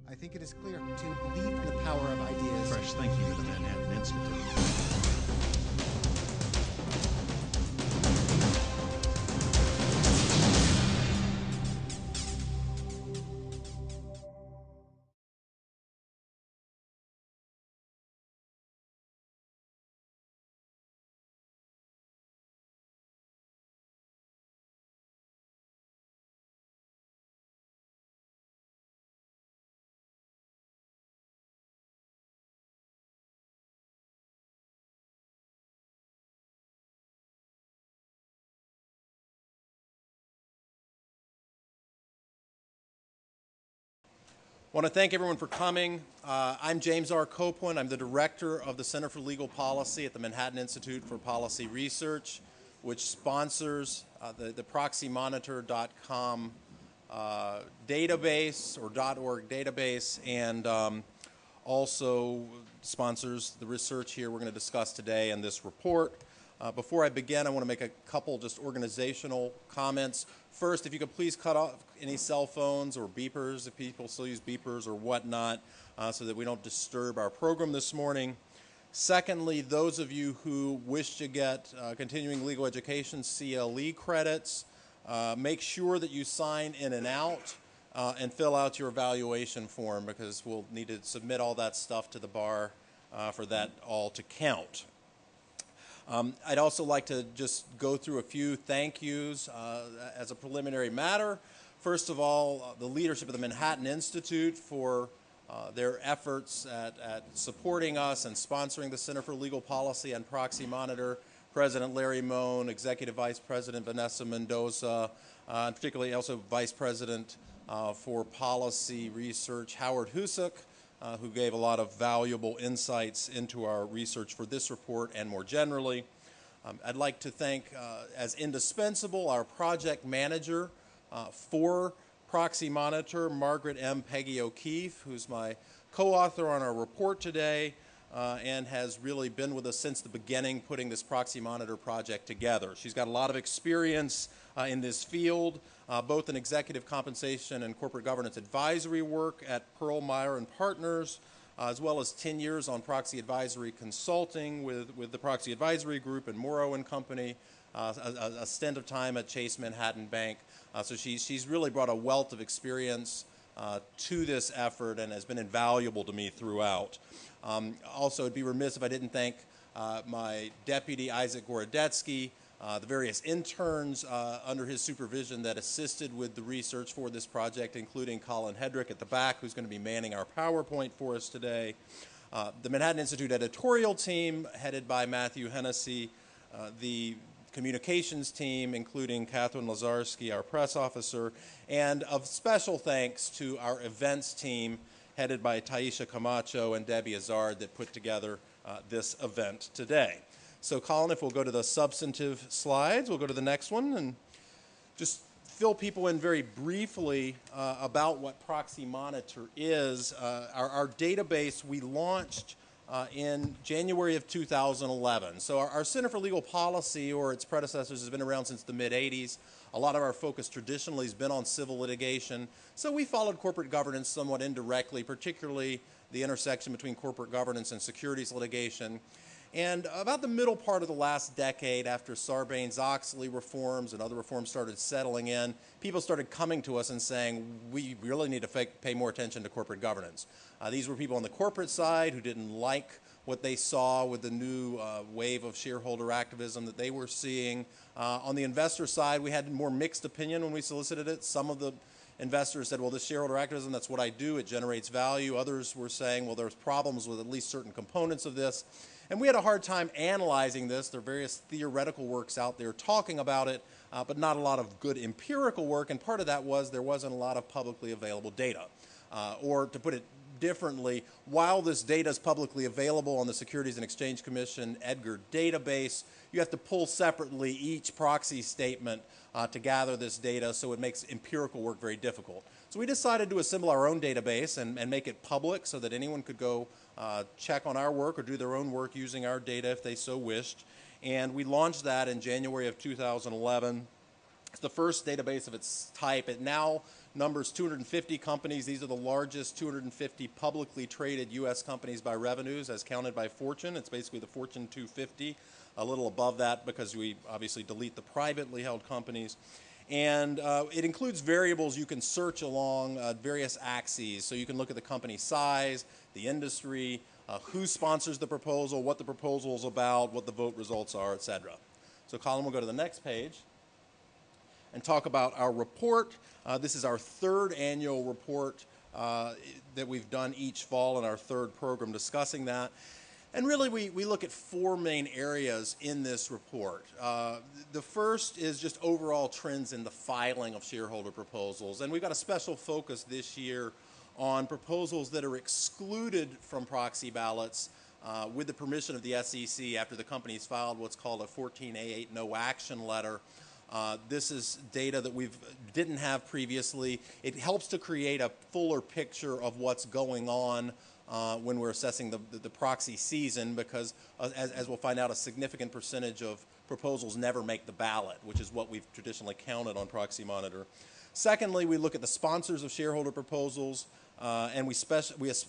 I think it is clear to believe in the power of ideas. Fresh thinking to the Manhattan Institute. I want to thank everyone for coming. I'm James R. Copeland. I'm the director of the Center for Legal Policy at the Manhattan Institute for Policy Research, which sponsors the proxymonitor.com database or .org database, and also sponsors the research here we're going to discuss today and this report. Before I begin, I want to make a couple just organizational comments. First, if you could please cut off any cell phones or beepers, if people still use beepers or whatnot, so that we don't disturb our program this morning. Secondly, those of you who wish to get continuing legal education CLE credits, make sure that you sign in and out and fill out your evaluation form, because we'll need to submit all that stuff to the bar for that all to count. I'd also like to just go through a few thank yous as a preliminary matter. First of all, the leadership of the Manhattan Institute for their efforts at supporting us and sponsoring the Center for Legal Policy and Proxy Monitor. President Larry Moan, Executive Vice President Vanessa Mendoza, and particularly also Vice President for Policy Research Howard Husuk, who gave a lot of valuable insights into our research for this report and more generally. I'd like to thank, as indispensable, our project manager for Proxy Monitor, Margaret M. Peggy O'Keefe, who's my co-author on our report today and has really been with us since the beginning putting this Proxy Monitor project together. She's got a lot of experience in this field, both in executive compensation and corporate governance advisory work at Pearl Meyer and Partners, as well as 10 years on proxy advisory consulting with the Proxy Advisory Group and Morrow and Company, a stint of time at Chase Manhattan Bank. So she's really brought a wealth of experience to this effort and has been invaluable to me throughout. Also, it'd be remiss if I didn't thank my deputy, Isaac Gorodetsky, the various interns under his supervision that assisted with the research for this project, including Colin Hedrick at the back, who's going to be manning our PowerPoint for us today. The Manhattan Institute editorial team, headed by Matthew Hennessy, the communications team, including Catherine Lazarski, our press officer, and of special thanks to our events team, headed by Taisha Camacho and Debbie Azard, that put together this event today. So Colin, if we'll go to the substantive slides, we'll go to the next one and just fill people in very briefly about what Proxy Monitor is. Our database we launched in January of 2011. So our Center for Legal Policy, or its predecessors, has been around since the mid-'80s. A lot of our focus traditionally has been on civil litigation. So we followed corporate governance somewhat indirectly, particularly the intersection between corporate governance and securities litigation. And about the middle part of the last decade, after Sarbanes-Oxley reforms and other reforms started settling in, people started coming to us and saying, we really need to pay more attention to corporate governance. These were people on the corporate side who didn't like what they saw with the new wave of shareholder activism that they were seeing. On the investor side, we had more mixed opinion when we solicited it. Some of the investors said, well, this shareholder activism, that's what I do, it generates value. Others were saying, well, there's problems with at least certain components of this. And we had a hard time analyzing this. There are various theoretical works out there talking about it, but not a lot of good empirical work. And part of that was there wasn't a lot of publicly available data. Or to put it differently, while this data is publicly available on the Securities and Exchange Commission EDGAR database, you have to pull separately each proxy statement to gather this data, so it makes empirical work very difficult. So we decided to assemble our own database and make it public so that anyone could go check on our work or do their own work using our data if they so wished. And we launched that in January of 2011. It's the first database of its type. It now numbers 250 companies. These are the largest 250 publicly traded U.S. companies by revenues as counted by Fortune. It's basically the Fortune 250, a little above that because we obviously delete the privately held companies. And it includes variables you can search along various axes. So you can look at the company size, the industry, who sponsors the proposal, what the proposal is about, what the vote results are, etc. So Colin will go to the next page and talk about our report. This is our third annual report that we've done each fall in our third program discussing that. And really, we look at four main areas in this report. The first is just overall trends in the filing of shareholder proposals. And we've got a special focus this year on proposals that are excluded from proxy ballots with the permission of the SEC after the company's filed what's called a 14A8 no action letter. This is data that we didn't have previously. It helps to create a fuller picture of what's going on when we're assessing the proxy season because, as we'll find out, a significant percentage of proposals never make the ballot, which is what we've traditionally counted on Proxy Monitor. Secondly, we look at the sponsors of shareholder proposals, and we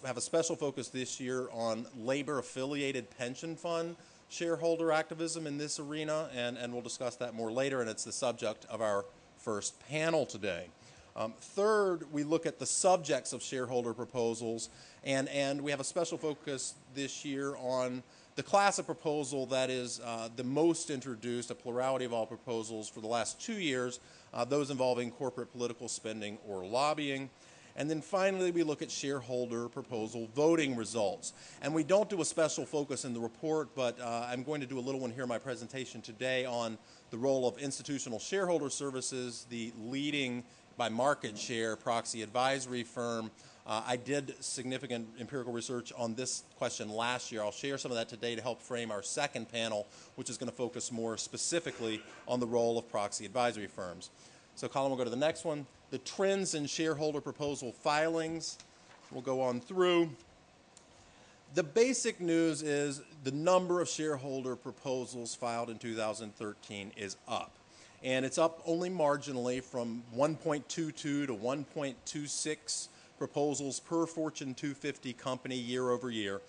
have a special focus this year on labor-affiliated pension fund shareholder activism in this arena, and we'll discuss that more later, and it's the subject of our first panel today. Third, we look at the subjects of shareholder proposals, and we have a special focus this year on the class of proposal that is the most introduced, a plurality of all proposals for the last 2 years, those involving corporate political spending or lobbying. And then finally, we look at shareholder proposal voting results. And we don't do a special focus in the report, but I'm going to do a little one here in my presentation today on the role of institutional shareholder services, the leading by market share proxy advisory firm. I did significant empirical research on this question last year. I'll share some of that today to help frame our second panel, which is going to focus more specifically on the role of proxy advisory firms. So Colin will go to the next one. The trends in shareholder proposal filings. We'll go on through. The basic news is the number of shareholder proposals filed in 2013 is up. And it's up only marginally from 1.22 to 1.26 proposals per Fortune 250 company year over year.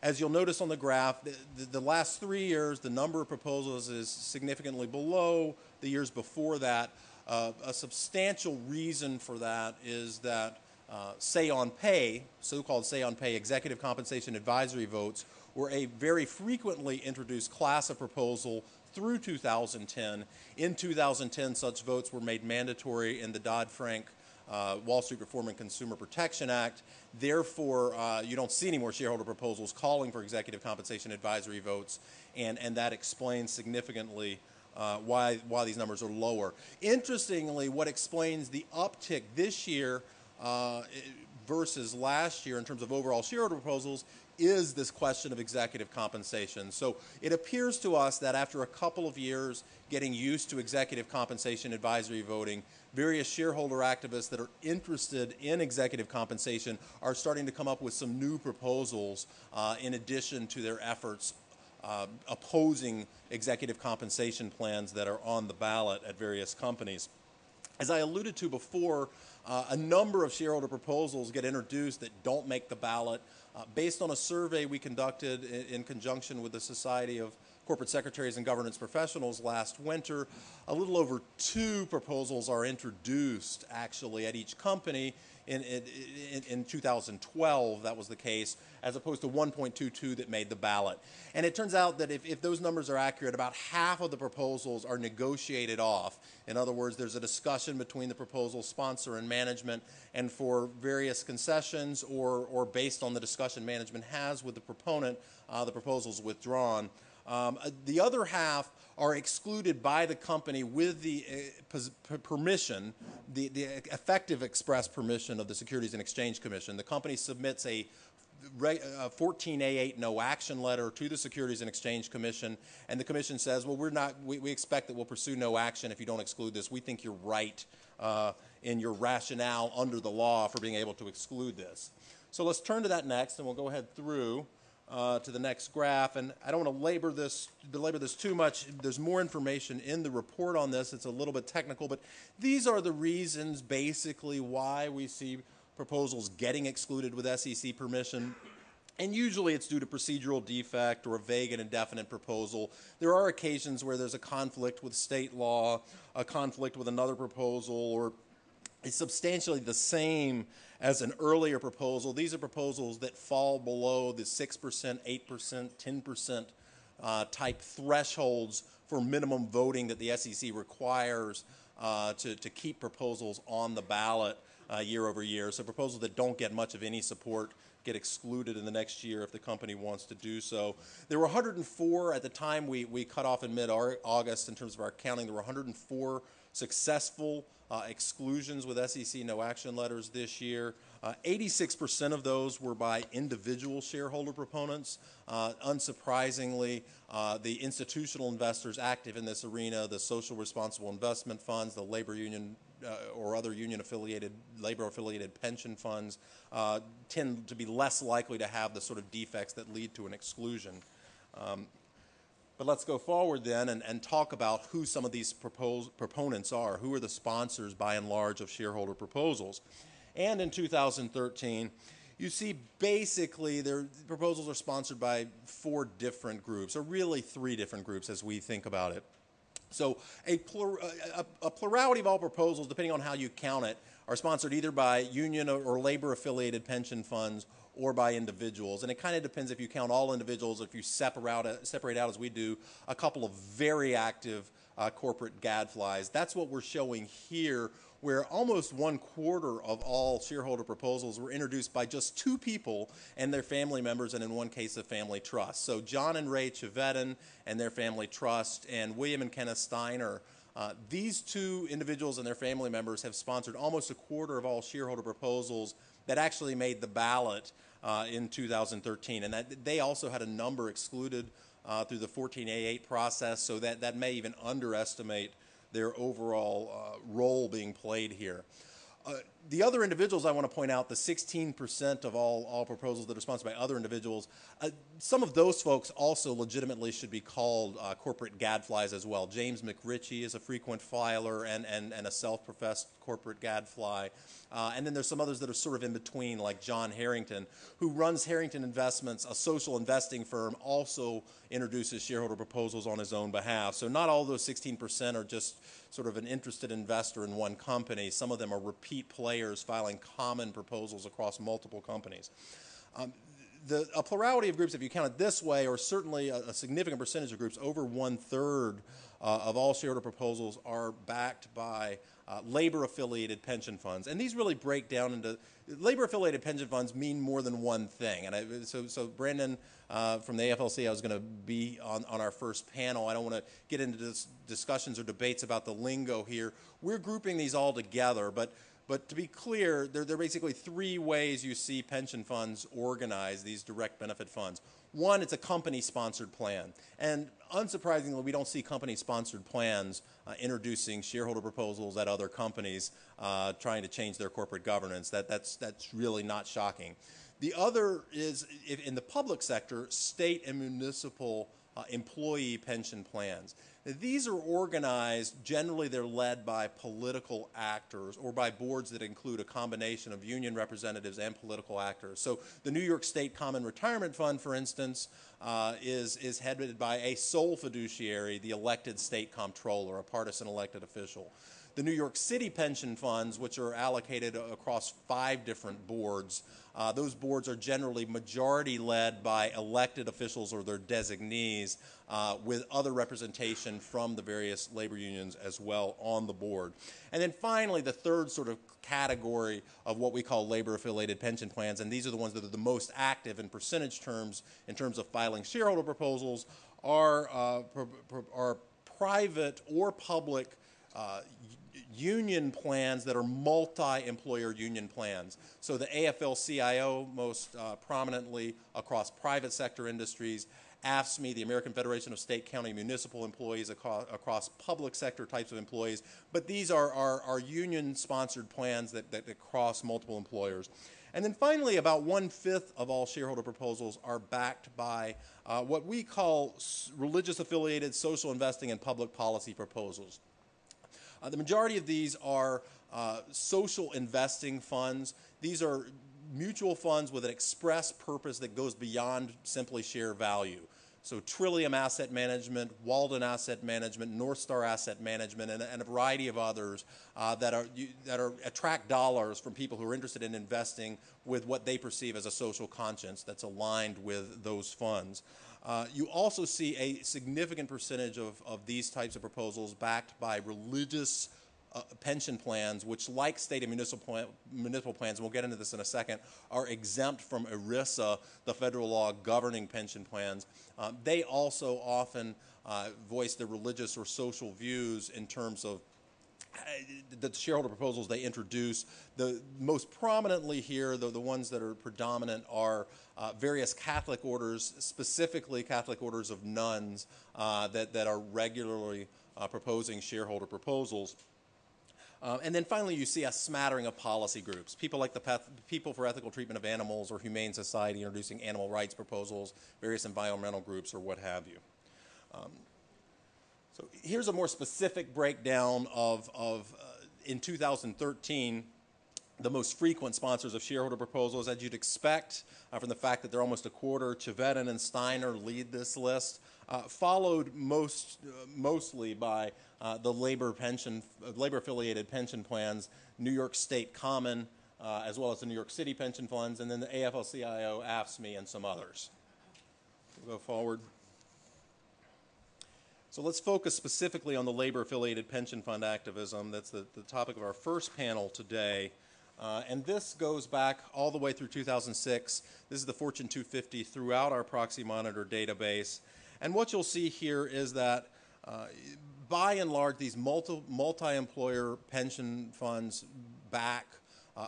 As you'll notice on the graph, the last 3 years, the number of proposals is significantly below the years before that. A substantial reason for that is that say-on-pay, so-called say-on-pay executive compensation advisory votes were a very frequently introduced class of proposal through 2010. In 2010, such votes were made mandatory in the Dodd-Frank Wall Street Reform and Consumer Protection Act. Therefore, you don't see any more shareholder proposals calling for executive compensation advisory votes, and that explains significantly why these numbers are lower. Interestingly, what explains the uptick this year versus last year in terms of overall shareholder proposals is this question of executive compensation. So it appears to us that after a couple of years getting used to executive compensation advisory voting, various shareholder activists that are interested in executive compensation are starting to come up with some new proposals in addition to their efforts opposing executive compensation plans that are on the ballot at various companies. As I alluded to before, a number of shareholder proposals get introduced that don't make the ballot. Based on a survey we conducted in conjunction with the Society of Corporate Secretaries and Governance Professionals last winter, a little over 2 proposals are introduced actually at each company. In 2012, that was the case, as opposed to 1.22 that made the ballot. And it turns out that if those numbers are accurate, about half of the proposals are negotiated off. In other words, there's a discussion between the proposal sponsor and management, and for various concessions or based on the discussion management has with the proponent, the proposal is withdrawn. The other half are excluded by the company with the permission, the effective express permission of the Securities and Exchange Commission. The company submits a 14A8 no action letter to the Securities and Exchange Commission, and the commission says, well, we expect that we'll pursue no action if you don't exclude this. We think you're right in your rationale under the law for being able to exclude this. So let's turn to that next, and we'll go ahead through. to the next graph, and I don't want to belabor this too much. There's more information in the report on this. It's a little bit technical, but these are the reasons basically why we see proposals getting excluded with SEC permission. And usually it's due to procedural defect or a vague and indefinite proposal. There are occasions where there's a conflict with state law, a conflict with another proposal, or it's substantially the same as an earlier proposal. These are proposals that fall below the 6%, 8%, 10% type thresholds for minimum voting that the SEC requires to keep proposals on the ballot year over year. So proposals that don't get much of any support get excluded in the next year if the company wants to do so. There were 104 at the time we cut off in mid-August in terms of our counting. There were 104 successful exclusions with SEC no action letters this year. 86% of those were by individual shareholder proponents. Unsurprisingly, the institutional investors active in this arena, the social responsible investment funds, the labor union or other union-affiliated, labor-affiliated pension funds tend to be less likely to have the sort of defects that lead to an exclusion. But let's go forward then and talk about who some of these proponents are. Who are the sponsors, by and large, of shareholder proposals? And in 2013, you see basically their proposals are sponsored by 4 different groups, or really 3 different groups as we think about it. So a plurality of all proposals, depending on how you count it, are sponsored either by union or labor-affiliated pension funds or by individuals. And it kind of depends if you count all individuals, or if you separate out, as we do, a couple of very active corporate gadflies. That's what we're showing here, where almost 1/4 of all shareholder proposals were introduced by just 2 people and their family members, and in one case, a family trust. So John and Ray Chevedden and their family trust, and William and Kenneth Steiner, these 2 individuals and their family members have sponsored almost 1/4 of all shareholder proposals that actually made the ballot in 2013. And that they also had a number excluded through the 14A8 process, so that may even underestimate their overall role being played here. The other individuals I want to point out, the 16% of all proposals that are sponsored by other individuals, some of those folks also legitimately should be called corporate gadflies as well. James McRitchie is a frequent filer and a self-professed corporate gadfly. And then there's some others that are sort of in between, like John Harrington, who runs Harrington Investments, a social investing firm, also introduces shareholder proposals on his own behalf. So not all those 16% are just sort of an interested investor in one company. Some of them are repeat players filing common proposals across multiple companies. A plurality of groups, if you count it this way, or certainly a significant percentage of groups, over 1/3 of all shareholder proposals are backed by labor-affiliated pension funds. And these really break down into, labor-affiliated pension funds mean more than one thing. And so Brandon from the AFL-CIO is going to be on our first panel. I don't want to get into discussions or debates about the lingo here. We're grouping these all together, but to be clear, there are basically 3 ways you see pension funds organize, these direct benefit funds. One, it's a company-sponsored plan. And unsurprisingly, we don't see company-sponsored plans introducing shareholder proposals at other companies trying to change their corporate governance. That's really not shocking. The other is, in the public sector, state and municipal employee pension plans. These are organized, generally they're led by political actors or by boards that include a combination of union representatives and political actors. So the New York State Common Retirement Fund, for instance, is headed by a sole fiduciary, the elected state comptroller, a partisan elected official. The New York City pension funds, which are allocated across 5 different boards, those boards are generally majority led by elected officials or their designees, with other representation from the various labor unions as well on the board. And then finally, the third sort of category of what we call labor-affiliated pension plans, and these are the ones that are the most active in percentage terms in terms of filing shareholder proposals, are private or public union plans that are multi-employer union plans. So the AFL-CIO most prominently across private sector industries, AFSCME, the American Federation of State, County, Municipal Employees across public sector types of employees. But these are union-sponsored plans that cross multiple employers. And then finally, about 1/5 of all shareholder proposals are backed by what we call religious affiliated social investing and public policy proposals. The majority of these are social investing funds. These are mutual funds with an express purpose that goes beyond simply share value. So Trillium Asset Management, Walden Asset Management, North Star Asset Management, and a variety of others that attract dollars from people who are interested in investing with what they perceive as a social conscience that's aligned with those funds. You also see a significant percentage of these types of proposals backed by religious pension plans, which, like state and municipal plans, and we'll get into this in a second, are exempt from ERISA, the federal law governing pension plans. They also often voice their religious or social views in terms of the shareholder proposals they introduce. The most prominently here, the ones that are predominant, are various Catholic orders, specifically Catholic orders of nuns, that are regularly proposing shareholder proposals. And then finally, you see a smattering of policy groups, people like the People for Ethical Treatment of Animals or Humane Society introducing animal rights proposals, various environmental groups, or what have you. So here's a more specific breakdown of in 2013, the most frequent sponsors of shareholder proposals, as you'd expect from the fact that they're almost a quarter. Chevedden and Steiner lead this list, followed mostly by the labor-affiliated pension plans, New York State Common, as well as the New York City pension funds, and then the AFL-CIO, AFSCME, and some others. We'll go forward. So let's focus specifically on the labor-affiliated pension fund activism. That's the topic of our first panel today. And this goes back all the way through 2006. This is the Fortune 250 throughout our Proxy Monitor database. And what you'll see here is that by and large, these multi-employer pension funds back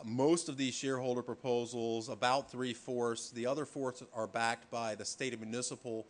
most of these shareholder proposals, about 3/4. The other fourths are backed by the state and municipal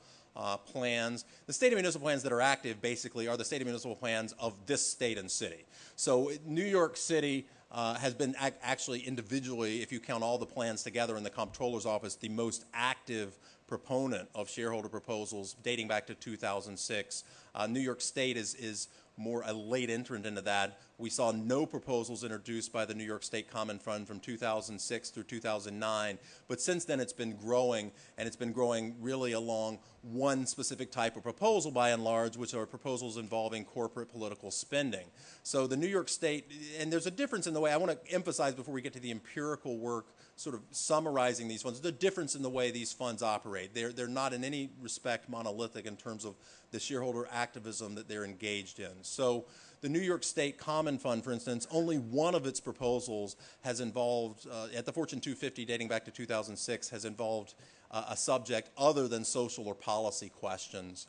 plans. The state and municipal plans that are active basically are the state and municipal plans of this state and city. So New York City has been actually individually, if you count all the plans together in the comptroller's office, the most active proponent of shareholder proposals dating back to 2006. New York State is more a late entrant into that. We saw no proposals introduced by the New York State Common Fund from 2006 through 2009. But since then, it's been growing, and it's been growing really along one specific type of proposal by and large, which are proposals involving corporate political spending. So the New York State, and there's a difference in the way, I want to emphasize before we get to the empirical work sort of summarizing these funds, the difference in the way these funds operate. They're not in any respect monolithic in terms of the shareholder activism that they're engaged in. So the New York State Common Fund, for instance, only one of its proposals has involved, at the Fortune 250 dating back to 2006, has involved a subject other than social or policy questions.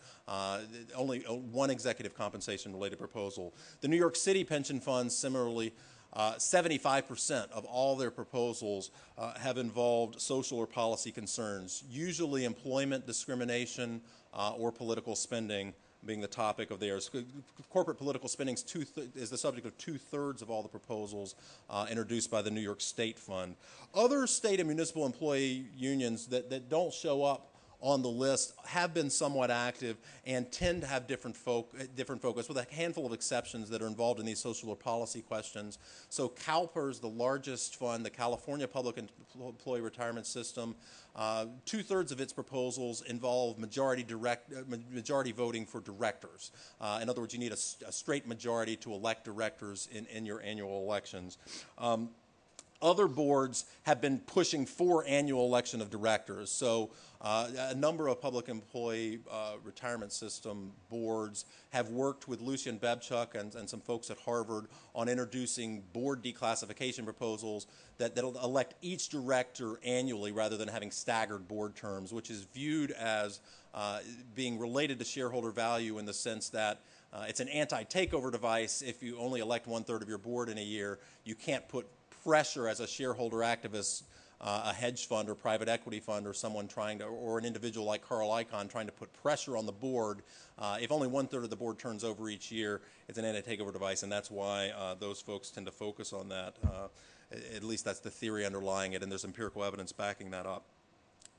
Only one executive compensation related proposal. The New York City pension funds, similarly, 75% of all their proposals have involved social or policy concerns, usually employment discrimination or political spending being the topic of theirs. Corporate political spending is the subject of 2/3 of all the proposals introduced by the New York State Fund. Other state and municipal employee unions that don't show up on the list have been somewhat active and tend to have different focus, with a handful of exceptions that are involved in these social or policy questions. So CalPERS, the largest fund, the California Public Employee Retirement System, 2/3 of its proposals involve majority voting for directors. In other words, you need a straight majority to elect directors in your annual elections. Other boards have been pushing for annual election of directors. So a number of public employee retirement system boards have worked with Lucian Bebchuk and some folks at Harvard on introducing board declassification proposals that'll elect each director annually rather than having staggered board terms, which is viewed as being related to shareholder value in the sense that it's an anti-takeover device. If you only elect 1/3 of your board in a year, you can't put pressure as a shareholder activist, a hedge fund or private equity fund or someone trying to, or an individual like Carl Icahn trying to put pressure on the board. If only 1/3 of the board turns over each year, it's an anti-takeover device, and that's why those folks tend to focus on that. At least that's the theory underlying it, and there's empirical evidence backing that up.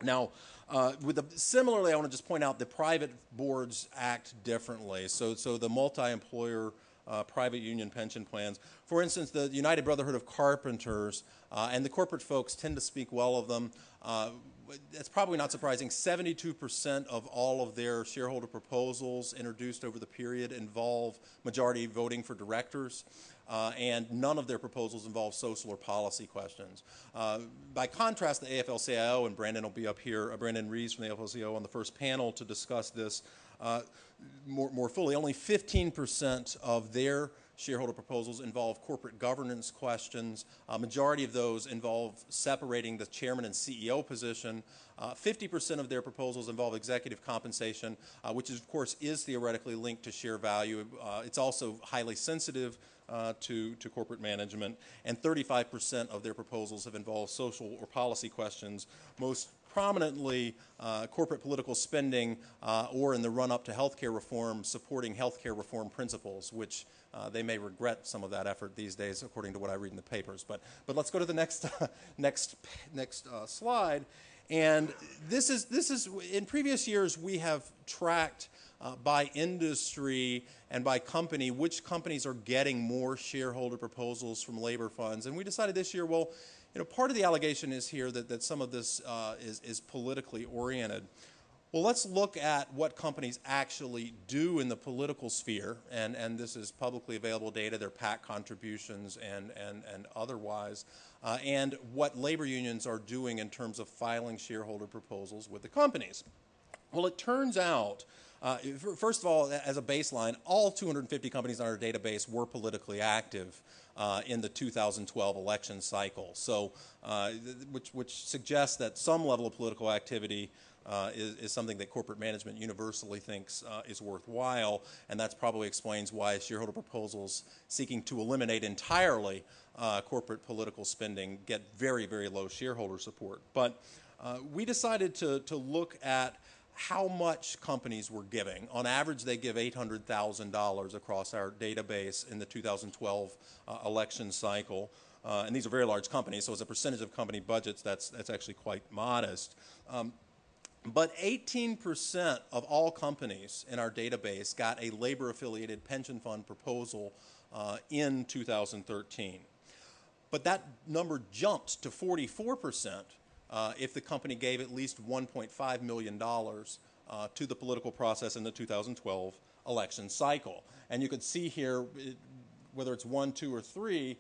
Now, similarly, I want to just point out that private boards act differently. So the multi-employer private union pension plans, for instance, the United Brotherhood of Carpenters, and the corporate folks tend to speak well of them. It's probably not surprising. 72% of all of their shareholder proposals introduced over the period involve majority voting for directors. And none of their proposals involve social or policy questions. By contrast, the AFL-CIO, and Brandon will be up here, Brandon Rees from the AFL-CIO on the first panel to discuss this more fully. Only 15% of their shareholder proposals involve corporate governance questions. A majority of those involve separating the chairman and CEO position. 50% of their proposals involve executive compensation, which of course is theoretically linked to share value. It's also highly sensitive to corporate management, and 35% of their proposals have involved social or policy questions, most prominently corporate political spending, or in the run-up to healthcare reform, supporting healthcare reform principles, which they may regret some of that effort these days, according to what I read in the papers. But let's go to the next slide. And this is in previous years we have tracked by industry and by company which companies are getting more shareholder proposals from labor funds. And we decided this year, well, part of the allegation is here that some of this is politically oriented. Well, let's look at what companies actually do in the political sphere, and this is publicly available data, their PAC contributions and otherwise, and what labor unions are doing in terms of filing shareholder proposals with the companies. Well, it turns out, first of all, as a baseline, all 250 companies on our database were politically active in the 2012 election cycle, so which suggests that some level of political activity is something that corporate management universally thinks is worthwhile, and that probably explains why shareholder proposals seeking to eliminate entirely corporate political spending get very, very low shareholder support. But we decided to look at how much companies were giving. On average, they give $800,000 across our database in the 2012 election cycle. And these are very large companies, so as a percentage of company budgets, that's actually quite modest. But 18% of all companies in our database got a labor-affiliated pension fund proposal in 2013. But that number jumped to 44% if the company gave at least $1.5 million to the political process in the 2012 election cycle. And you can see here, whether it's 1, 2, or 3,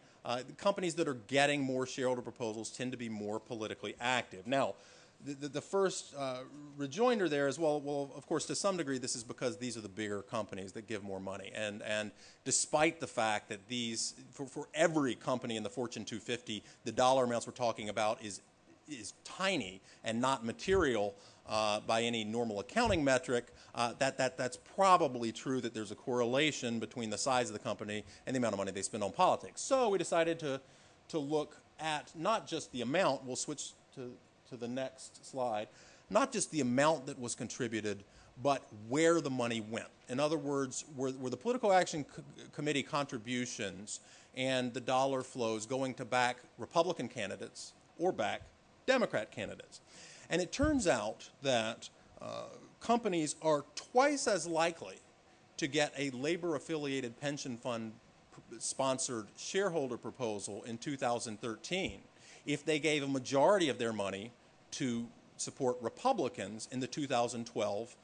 companies that are getting more shareholder proposals tend to be more politically active. Now, the first rejoinder there is, well, of course, to some degree, this is because these are the bigger companies that give more money. And despite the fact that these, for every company in the Fortune 250, the dollar amounts we're talking about is tiny and not material by any normal accounting metric, that's probably true that there's a correlation between the size of the company and the amount of money they spend on politics. So we decided to look at not just the amount, we'll switch to the next slide, not just the amount that was contributed, but where the money went. In other words, were the Political Action Committee contributions and the dollar flows going to back Republican candidates or back Democrat candidates. And it turns out that companies are twice as likely to get a labor-affiliated pension fund sponsored shareholder proposal in 2013 if they gave a majority of their money to support Republicans in the 2012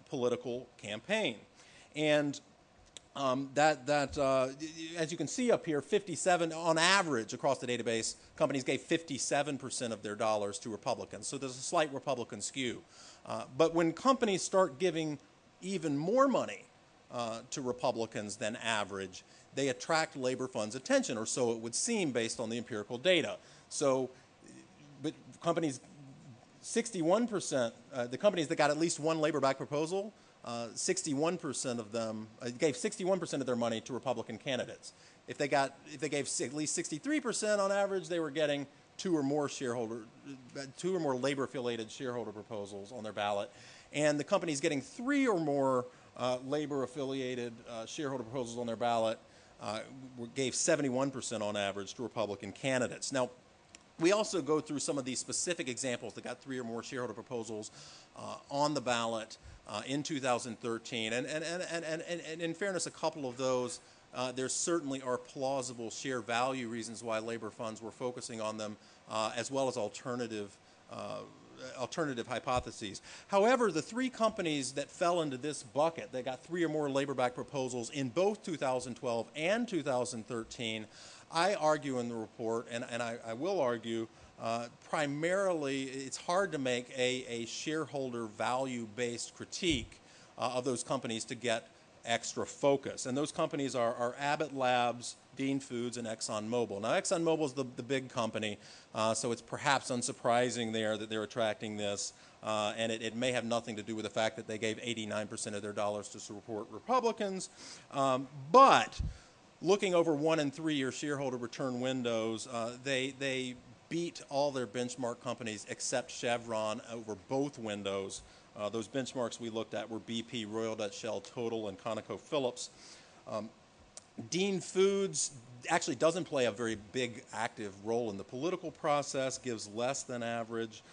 political campaign. And as you can see up here, 57, on average across the database, companies gave 57% of their dollars to Republicans. So there's a slight Republican skew. But when companies start giving even more money to Republicans than average, they attract labor funds' attention, or so it would seem based on the empirical data. So, but companies, 61%, the companies that got at least one labor-backed proposal, 61% of them gave 61% of their money to Republican candidates. If they gave at least 63% on average, they were getting two or more labor-affiliated shareholder proposals on their ballot. And the companies getting 3 or more labor-affiliated shareholder proposals on their ballot gave 71% on average to Republican candidates. Now, we also go through some of these specific examples that got 3 or more shareholder proposals on the ballot in 2013. And in fairness, a couple of those, there certainly are plausible share value reasons why labor funds were focusing on them, as well as alternative hypotheses. However, the 3 companies that fell into this bucket, that got 3 or more labor-backed proposals in both 2012 and 2013, I argue in the report, and I will argue, primarily it's hard to make a shareholder value-based critique of those companies to get extra focus. And those companies are Abbott Labs, Dean Foods, and ExxonMobil. Now, ExxonMobil is the big company, so it's perhaps unsurprising there that they're attracting this, and it may have nothing to do with the fact that they gave 89% of their dollars to support Republicans. But looking over 1- and 3-year shareholder return windows, they beat all their benchmark companies except Chevron over both windows. Those benchmarks we looked at were BP, Royal Dutch Shell, Total, and ConocoPhillips. Dean Foods actually doesn't play a very big active role in the political process, gives less than average.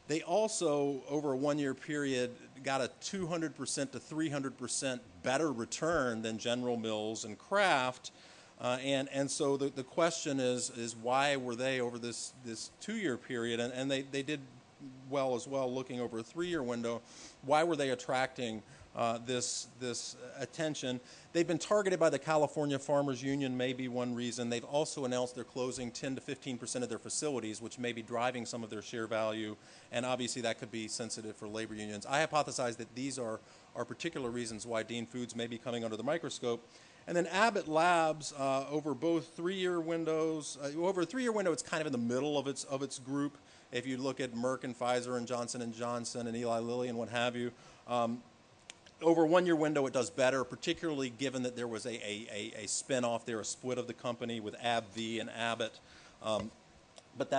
They also, over a 1-year period, got a 200% to 300% better return than General Mills and Kraft. And so the question is why were they over this 2-year period, and they did well as well looking over a 3-year window, why were they attracting this attention? They've been targeted by the California Farmers Union, may be one reason. They've also announced they're closing 10 to 15% of their facilities, which may be driving some of their share value, and obviously that could be sensitive for labor unions. I hypothesize that these are particular reasons why Dean Foods may be coming under the microscope. And then Abbott Labs, over both 3-year windows, over a 3-year window, it's kind of in the middle of its group. If you look at Merck and Pfizer and Johnson & Johnson and Eli Lilly and what have you, over a 1-year window, it does better, particularly given that there was a spin-off there, a split of the company with AbbVie and Abbott. But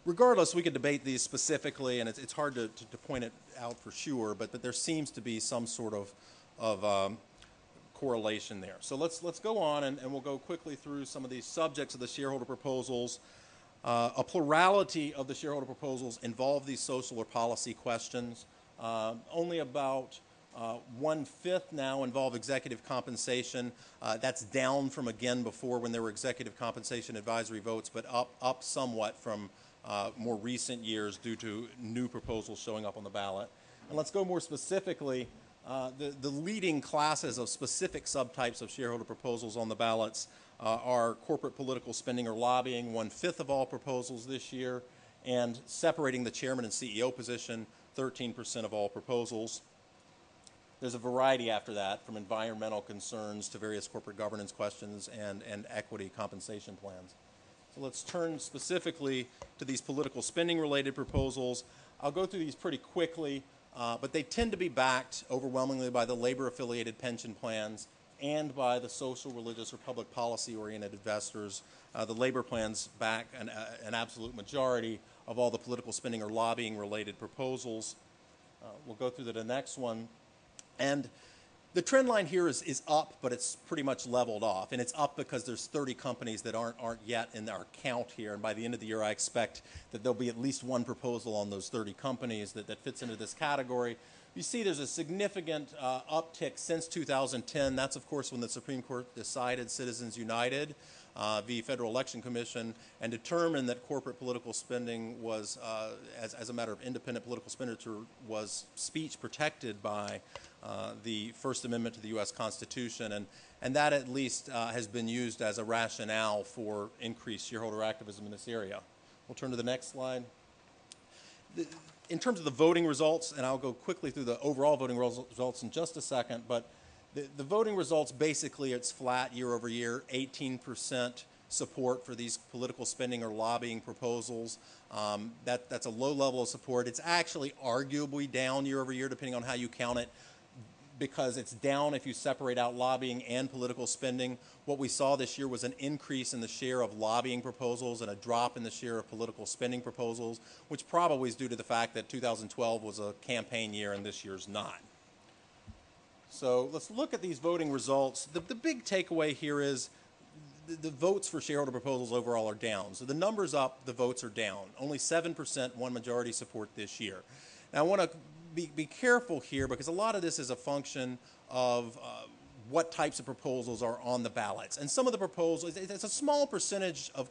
regardless, we could debate these specifically, and it's hard to point it out for sure, but there seems to be some sort of correlation there. So let's go on, and we'll go quickly through some of these subjects of the shareholder proposals. A plurality of the shareholder proposals involve these social or policy questions. Only about 1/5 now involve executive compensation. That's down from, again, before when there were executive compensation advisory votes, but up somewhat from more recent years due to new proposals showing up on the ballot. And let's go more specifically. The leading classes of specific subtypes of shareholder proposals on the ballots are corporate political spending or lobbying, 1/5 of all proposals this year, and separating the chairman and CEO position, 13% of all proposals. There's a variety after that, from environmental concerns to various corporate governance questions and equity compensation plans. So let's turn specifically to these political spending-related proposals. I'll go through these pretty quickly, but they tend to be backed overwhelmingly by the labor-affiliated pension plans and by the social, religious, or public policy-oriented investors. The labor plans back an absolute majority of all the political spending or lobbying-related proposals. We'll go through to the next one. And the trend line here is up, but it's pretty much leveled off. And it's up because there's 30 companies that aren't yet in our count here. And by the end of the year, I expect that there'll be at least one proposal on those 30 companies that fits into this category. You see there's a significant uptick since 2010. That's, of course, when the Supreme Court decided Citizens United v. Federal Election Commission and determined that corporate political spending was, as a matter of independent political expenditure, was speech protected by the First Amendment to the U.S. Constitution. And that at least has been used as a rationale for increased shareholder activism in this area. We'll turn to the next slide. In terms of the voting results, and I'll go quickly through the overall voting results in just a second, but the voting results, basically, it's flat year over year, 18% support for these political spending or lobbying proposals. That's a low level of support. It's actually arguably down year over year, depending on how you count it, because it's down if you separate out lobbying and political spending. What we saw this year was an increase in the share of lobbying proposals and a drop in the share of political spending proposals, which probably is due to the fact that 2012 was a campaign year and this year's not. So let's look at these voting results. The big takeaway here is the votes for shareholder proposals overall are down. So the numbers up, the votes are down. Only 7% won majority support this year. Now I want to be careful here because a lot of this is a function of what types of proposals are on the ballots. And some of the proposals, it's a small percentage of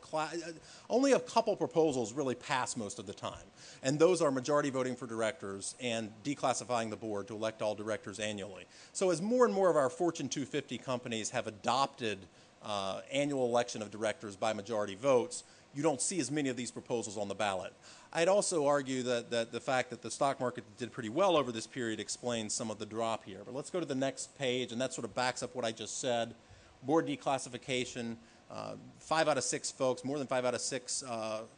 only a couple proposals really pass most of the time. And those are majority voting for directors and declassifying the board to elect all directors annually. So as more and more of our Fortune 250 companies have adopted annual election of directors by majority votes, you don't see as many of these proposals on the ballot. I'd also argue that the fact that the stock market did pretty well over this period explains some of the drop here. But let's go to the next page, and that sort of backs up what I just said. Board declassification, 5 out of 6 folks, more than 5 out of 6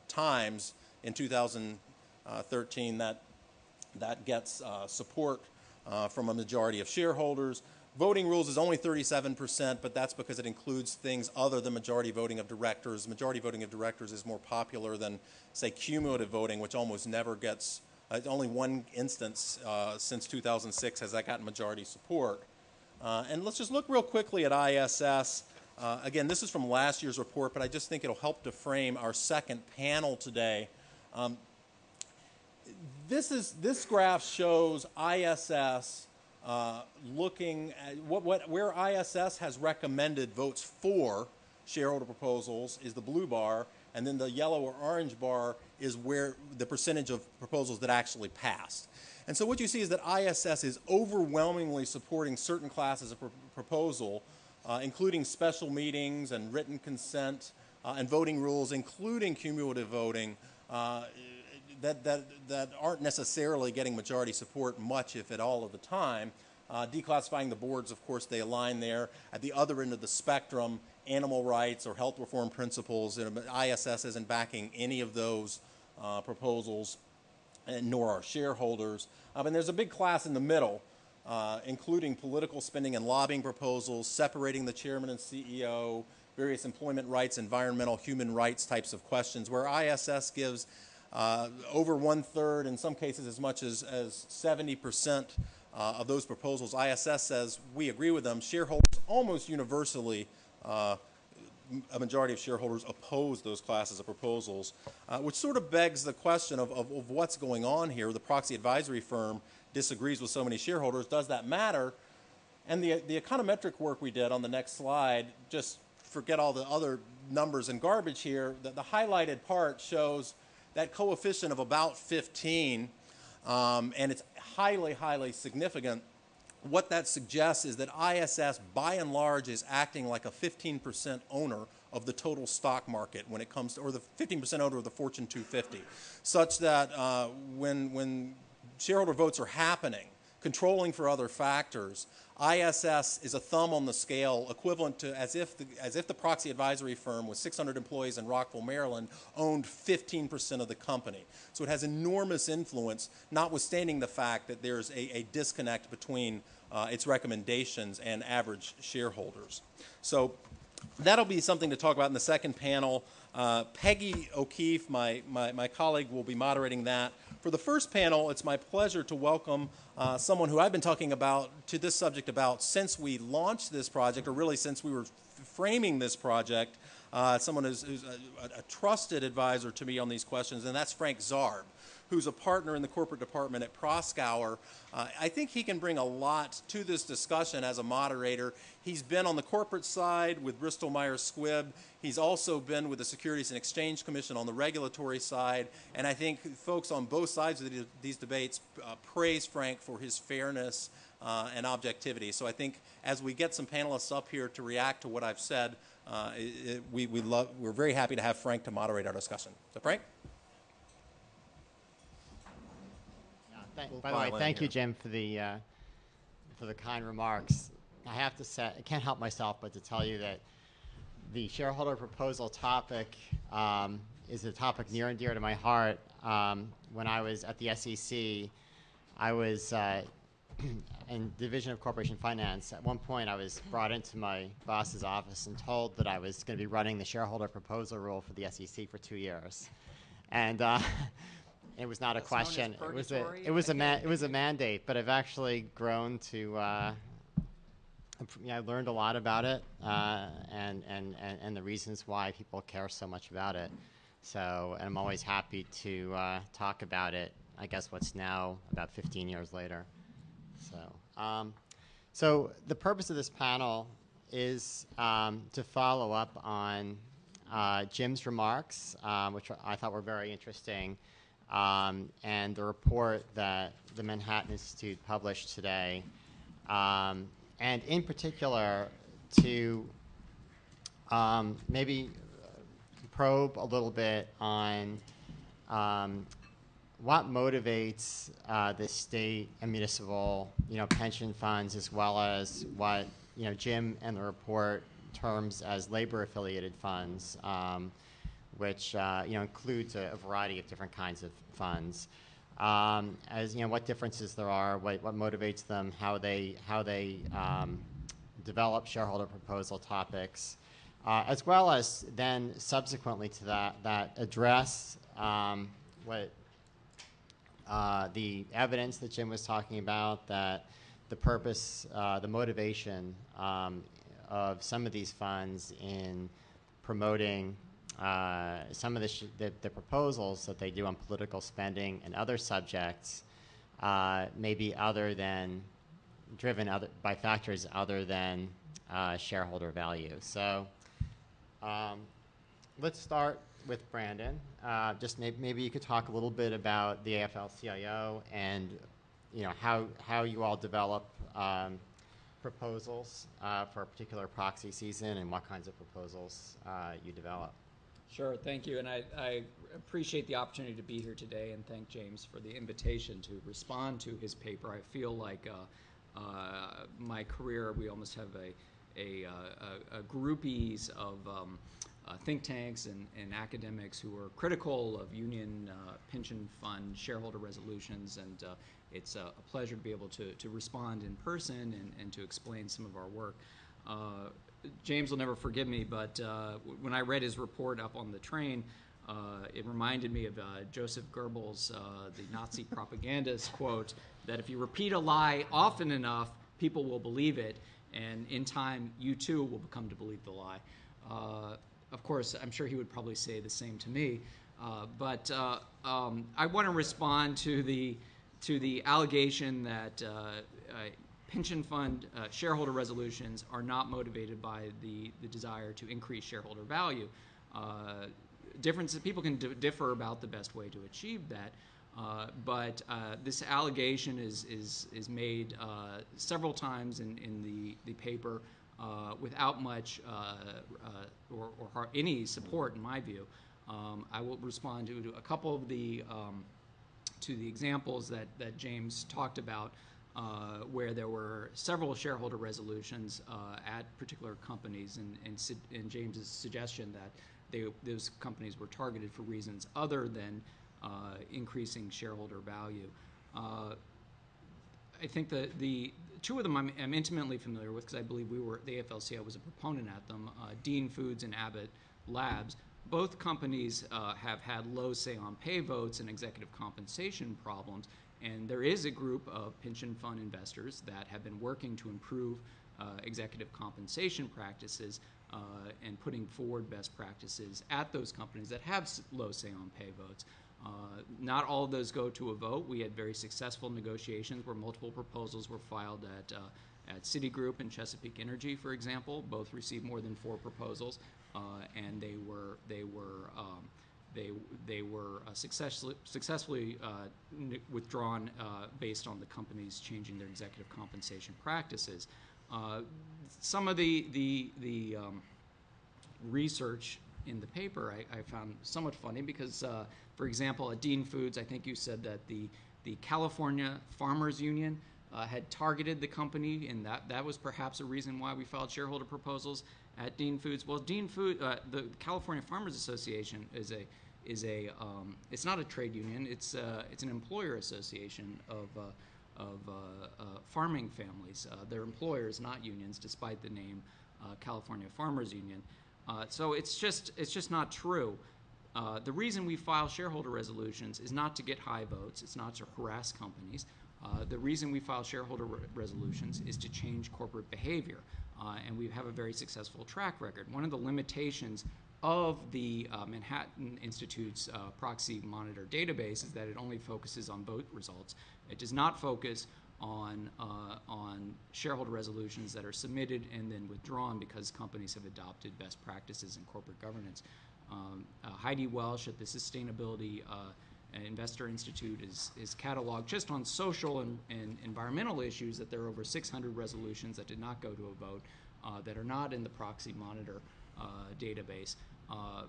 times in 2013 that gets support from a majority of shareholders. Voting rules is only 37%, but that's because it includes things other than majority voting of directors. Majority voting of directors is more popular than, say, cumulative voting, which almost never gets, only one instance since 2006 has that gotten majority support. And let's just look real quickly at ISS. Again, this is from last year's report, but I just think it'll help to frame our second panel today. This graph shows ISS looking at where ISS has recommended votes for shareholder proposals is the blue bar, and then the yellow or orange bar is where the percentage of proposals that actually passed. And so what you see is that ISS is overwhelmingly supporting certain classes of proposal, including special meetings and written consent and voting rules, including cumulative voting, that aren't necessarily getting majority support much, if at all, of the time. Declassifying the boards, of course, they align there. At the other end of the spectrum, animal rights or health reform principles, ISS isn't backing any of those proposals, nor are shareholders. And there's a big class in the middle, including political spending and lobbying proposals, separating the chairman and CEO, various employment rights, environmental, human rights types of questions, where ISS gives over 1/3, in some cases as much as 70% of those proposals. ISS says we agree with them. Shareholders almost universally, a majority of shareholders oppose those classes of proposals, which sort of begs the question of what's going on here. The proxy advisory firm disagrees with so many shareholders. Does that matter? And the econometric work we did on the next slide, just forget all the other numbers and garbage here. The highlighted part shows that coefficient of about 15, and it's highly, highly significant. What that suggests is that ISS, by and large, is acting like a 15% owner of the total stock market when it comes to, or the 15% owner of the Fortune 250, such that when shareholder votes are happening, controlling for other factors, ISS is a thumb on the scale, equivalent to as if the proxy advisory firm with 600 employees in Rockville, Maryland, owned 15% of the company. So it has enormous influence, notwithstanding the fact that there's a disconnect between its recommendations and average shareholders. So that'll be something to talk about in the second panel. Peggy O'Keefe, my colleague, will be moderating that. For the first panel, it's my pleasure to welcome someone who I've been talking to this subject about since we launched this project, or really since we were framing this project, someone who's a trusted advisor to me on these questions, and that's Frank Zarb, who's a partner in the corporate department at Proxy. I think he can bring a lot to this discussion as a moderator. He's been on the corporate side with Bristol Myers Squibb. He's also been with the Securities and Exchange Commission on the regulatory side. And I think folks on both sides of these debates praise Frank for his fairness and objectivity. So I think as we get some panelists up here to react to what I've said, we're very happy to have Frank to moderate our discussion. So Frank? By the way, thank you, Jim, for the kind remarks. I have to say, I can't help myself but to tell you that the shareholder proposal topic is a topic near and dear to my heart. When I was at the SEC, I was in Division of Corporation Finance. At one point, I was brought into my boss's office and told that I was going to be running the shareholder proposal rule for the SEC for 2 years, and it was not a question. It was a mandate. But I've actually grown to I learned a lot about it, and the reasons why people care so much about it. So, and I'm always happy to talk about it. I guess what's now about 15 years later. So the purpose of this panel is to follow up on Jim's remarks, which I thought were very interesting, and the report that the Manhattan Institute published today, and in particular to maybe probe a little bit on what motivates the state and municipal, pension funds, as well as what Jim and the report terms as labor-affiliated funds, which includes a variety of different kinds of funds. As what differences there are, what motivates them, how they develop shareholder proposal topics, as well as then subsequently to that address what the evidence that Jim was talking about, that the purpose, the motivation of some of these funds in promoting some of the proposals that they do on political spending and other subjects may be driven by factors other than shareholder value. So let's start with Brandon. Just maybe you could talk a little bit about the AFL-CIO and how you all develop proposals for a particular proxy season, and what kinds of proposals you develop. Sure, thank you, and I appreciate the opportunity to be here today, and thank James for the invitation to respond to his paper. I feel like my career, we almost have a groupies of think tanks and academics who are critical of union pension fund shareholder resolutions, and it's a pleasure to be able to respond in person and to explain some of our work. James will never forgive me, but when I read his report up on the train, it reminded me of Joseph Goebbels, the Nazi propagandist, quote, that if you repeat a lie often enough, people will believe it, and in time, you too will become to believe the lie. Of course, I'm sure he would probably say the same to me, but I want to respond to the allegation that pension fund shareholder resolutions are not motivated by the desire to increase shareholder value. People can differ about the best way to achieve that, but this allegation is made several times in the paper without much or any support, in my view. I will respond to a couple of the examples that James talked about, where there were several shareholder resolutions at particular companies, and James's suggestion that those companies were targeted for reasons other than increasing shareholder value. I think the two of them I'm intimately familiar with, because I believe the AFL-CIO was a proponent at them, Dean Foods and Abbott Labs. Both companies have had low say-on-pay votes and executive compensation problems, and there is a group of pension fund investors that have been working to improve executive compensation practices and putting forward best practices at those companies that have low say-on-pay votes. Not all of those go to a vote. We had very successful negotiations where multiple proposals were filed at Citigroup and Chesapeake Energy, for example. Both received more than 4 proposals, and they were successfully withdrawn based on the companies changing their executive compensation practices. Some of the research in the paper I found somewhat funny because, for example, at Dean Foods, I think you said that the California Farmers Union had targeted the company, and that was perhaps a reason why we filed shareholder proposals at Dean Foods. Well, the California Farmers Association it's not a trade union. It's an employer association of farming families. They're employers, not unions, despite the name California Farmers Union. So it's just not true. The reason we file shareholder resolutions is not to get high votes. It's not to harass companies. The reason we file shareholder resolutions is to change corporate behavior, and we have a very successful track record. One of the limitations of the Manhattan Institute's proxy monitor database is that it only focuses on vote results. It does not focus on shareholder resolutions that are submitted and then withdrawn because companies have adopted best practices in corporate governance. Heidi Welsh at the Sustainability Investor Institute is cataloged just on social and environmental issues that there are over 600 resolutions that did not go to a vote that are not in the proxy monitor database,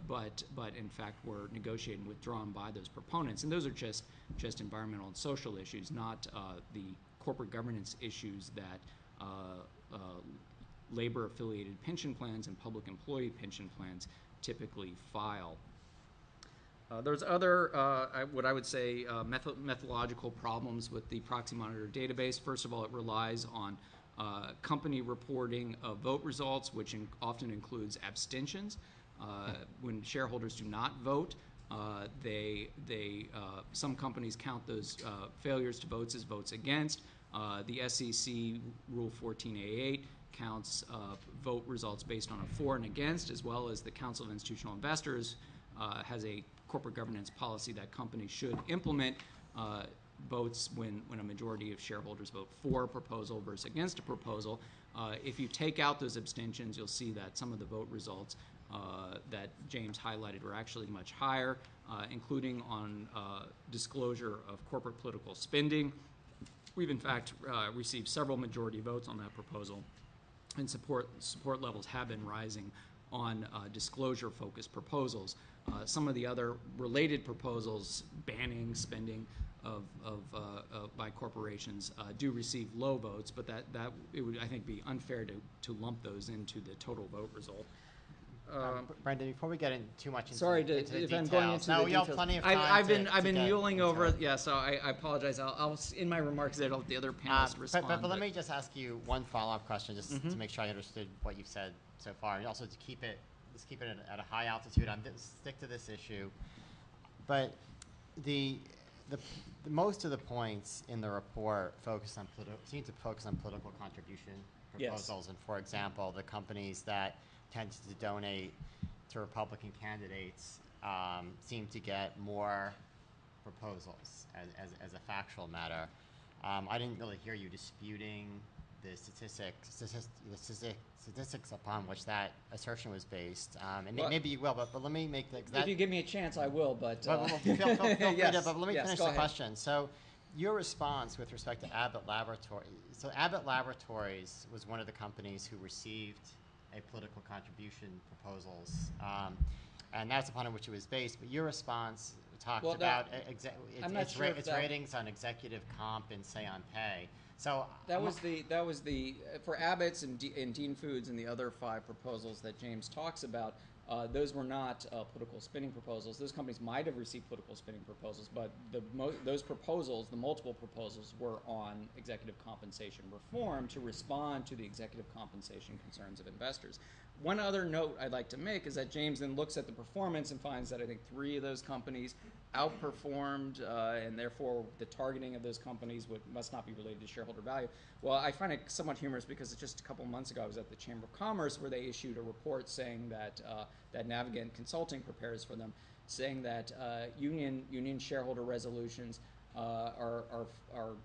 but in fact were negotiated and withdrawn by those proponents. And those are just environmental and social issues, not the corporate governance issues that labor-affiliated pension plans and public employee pension plans typically file. There's other, what I would say, methodological problems with the proxy monitor database. First of all, it relies on company reporting of vote results, which often includes abstentions. When shareholders do not vote, some companies count those failures to votes as votes against. The SEC Rule 14A8 counts vote results based on a for and against, as well as the Council of Institutional Investors has a corporate governance policy that companies should implement votes when a majority of shareholders vote for a proposal versus against a proposal. If you take out those abstentions, you'll see that some of the vote results that James highlighted were actually much higher, including on disclosure of corporate political spending. We've in fact received several majority votes on that proposal, and support levels have been rising on disclosure-focused proposals. Some of the other related proposals, banning spending by corporations, do receive low votes, but that it would, I think, be unfair to lump those into the total vote result. Brendan, before we get in too much into Sorry the if details, I'm going into the we have details. plenty of time. I've been mulling over. it. Yeah, so I apologize. I'll in my remarks there, the other panelists respond. But let me just ask you one follow-up question, just to make sure I understood what you've said so far, and also to keep it at a high altitude. Stick to this issue. But the most of the points in the report seem to focus on political contribution proposals. Yes. And for example, the companies that tend to donate to Republican candidates seem to get more proposals as a factual matter. I didn't really hear you disputing the statistics upon which that assertion was based. And maybe you will, but let me make that. If you give me a chance, I will. But feel free to. Yes, But let me finish go the ahead. question. So, your response with respect to Abbott Laboratories. So, Abbott Laboratories was one of the companies who received a political contribution proposals, and that's upon which it was based. But your response talked about its ratings on executive comp and say on pay. So that was the for Abbott's and Dean Foods and the other 5 proposals that James talks about. Those were not political spending proposals. Those companies might have received political spending proposals, but those proposals, the multiple proposals, were on executive compensation reform to respond to the executive compensation concerns of investors. One other note I'd like to make is that James then looks at the performance and finds that I think 3 of those companies outperformed, and therefore the targeting of those companies must not be related to shareholder value. Well, I find it somewhat humorous because just a couple months ago I was at the Chamber of Commerce where they issued a report saying that that Navigant Consulting prepares for them, saying that union shareholder resolutions are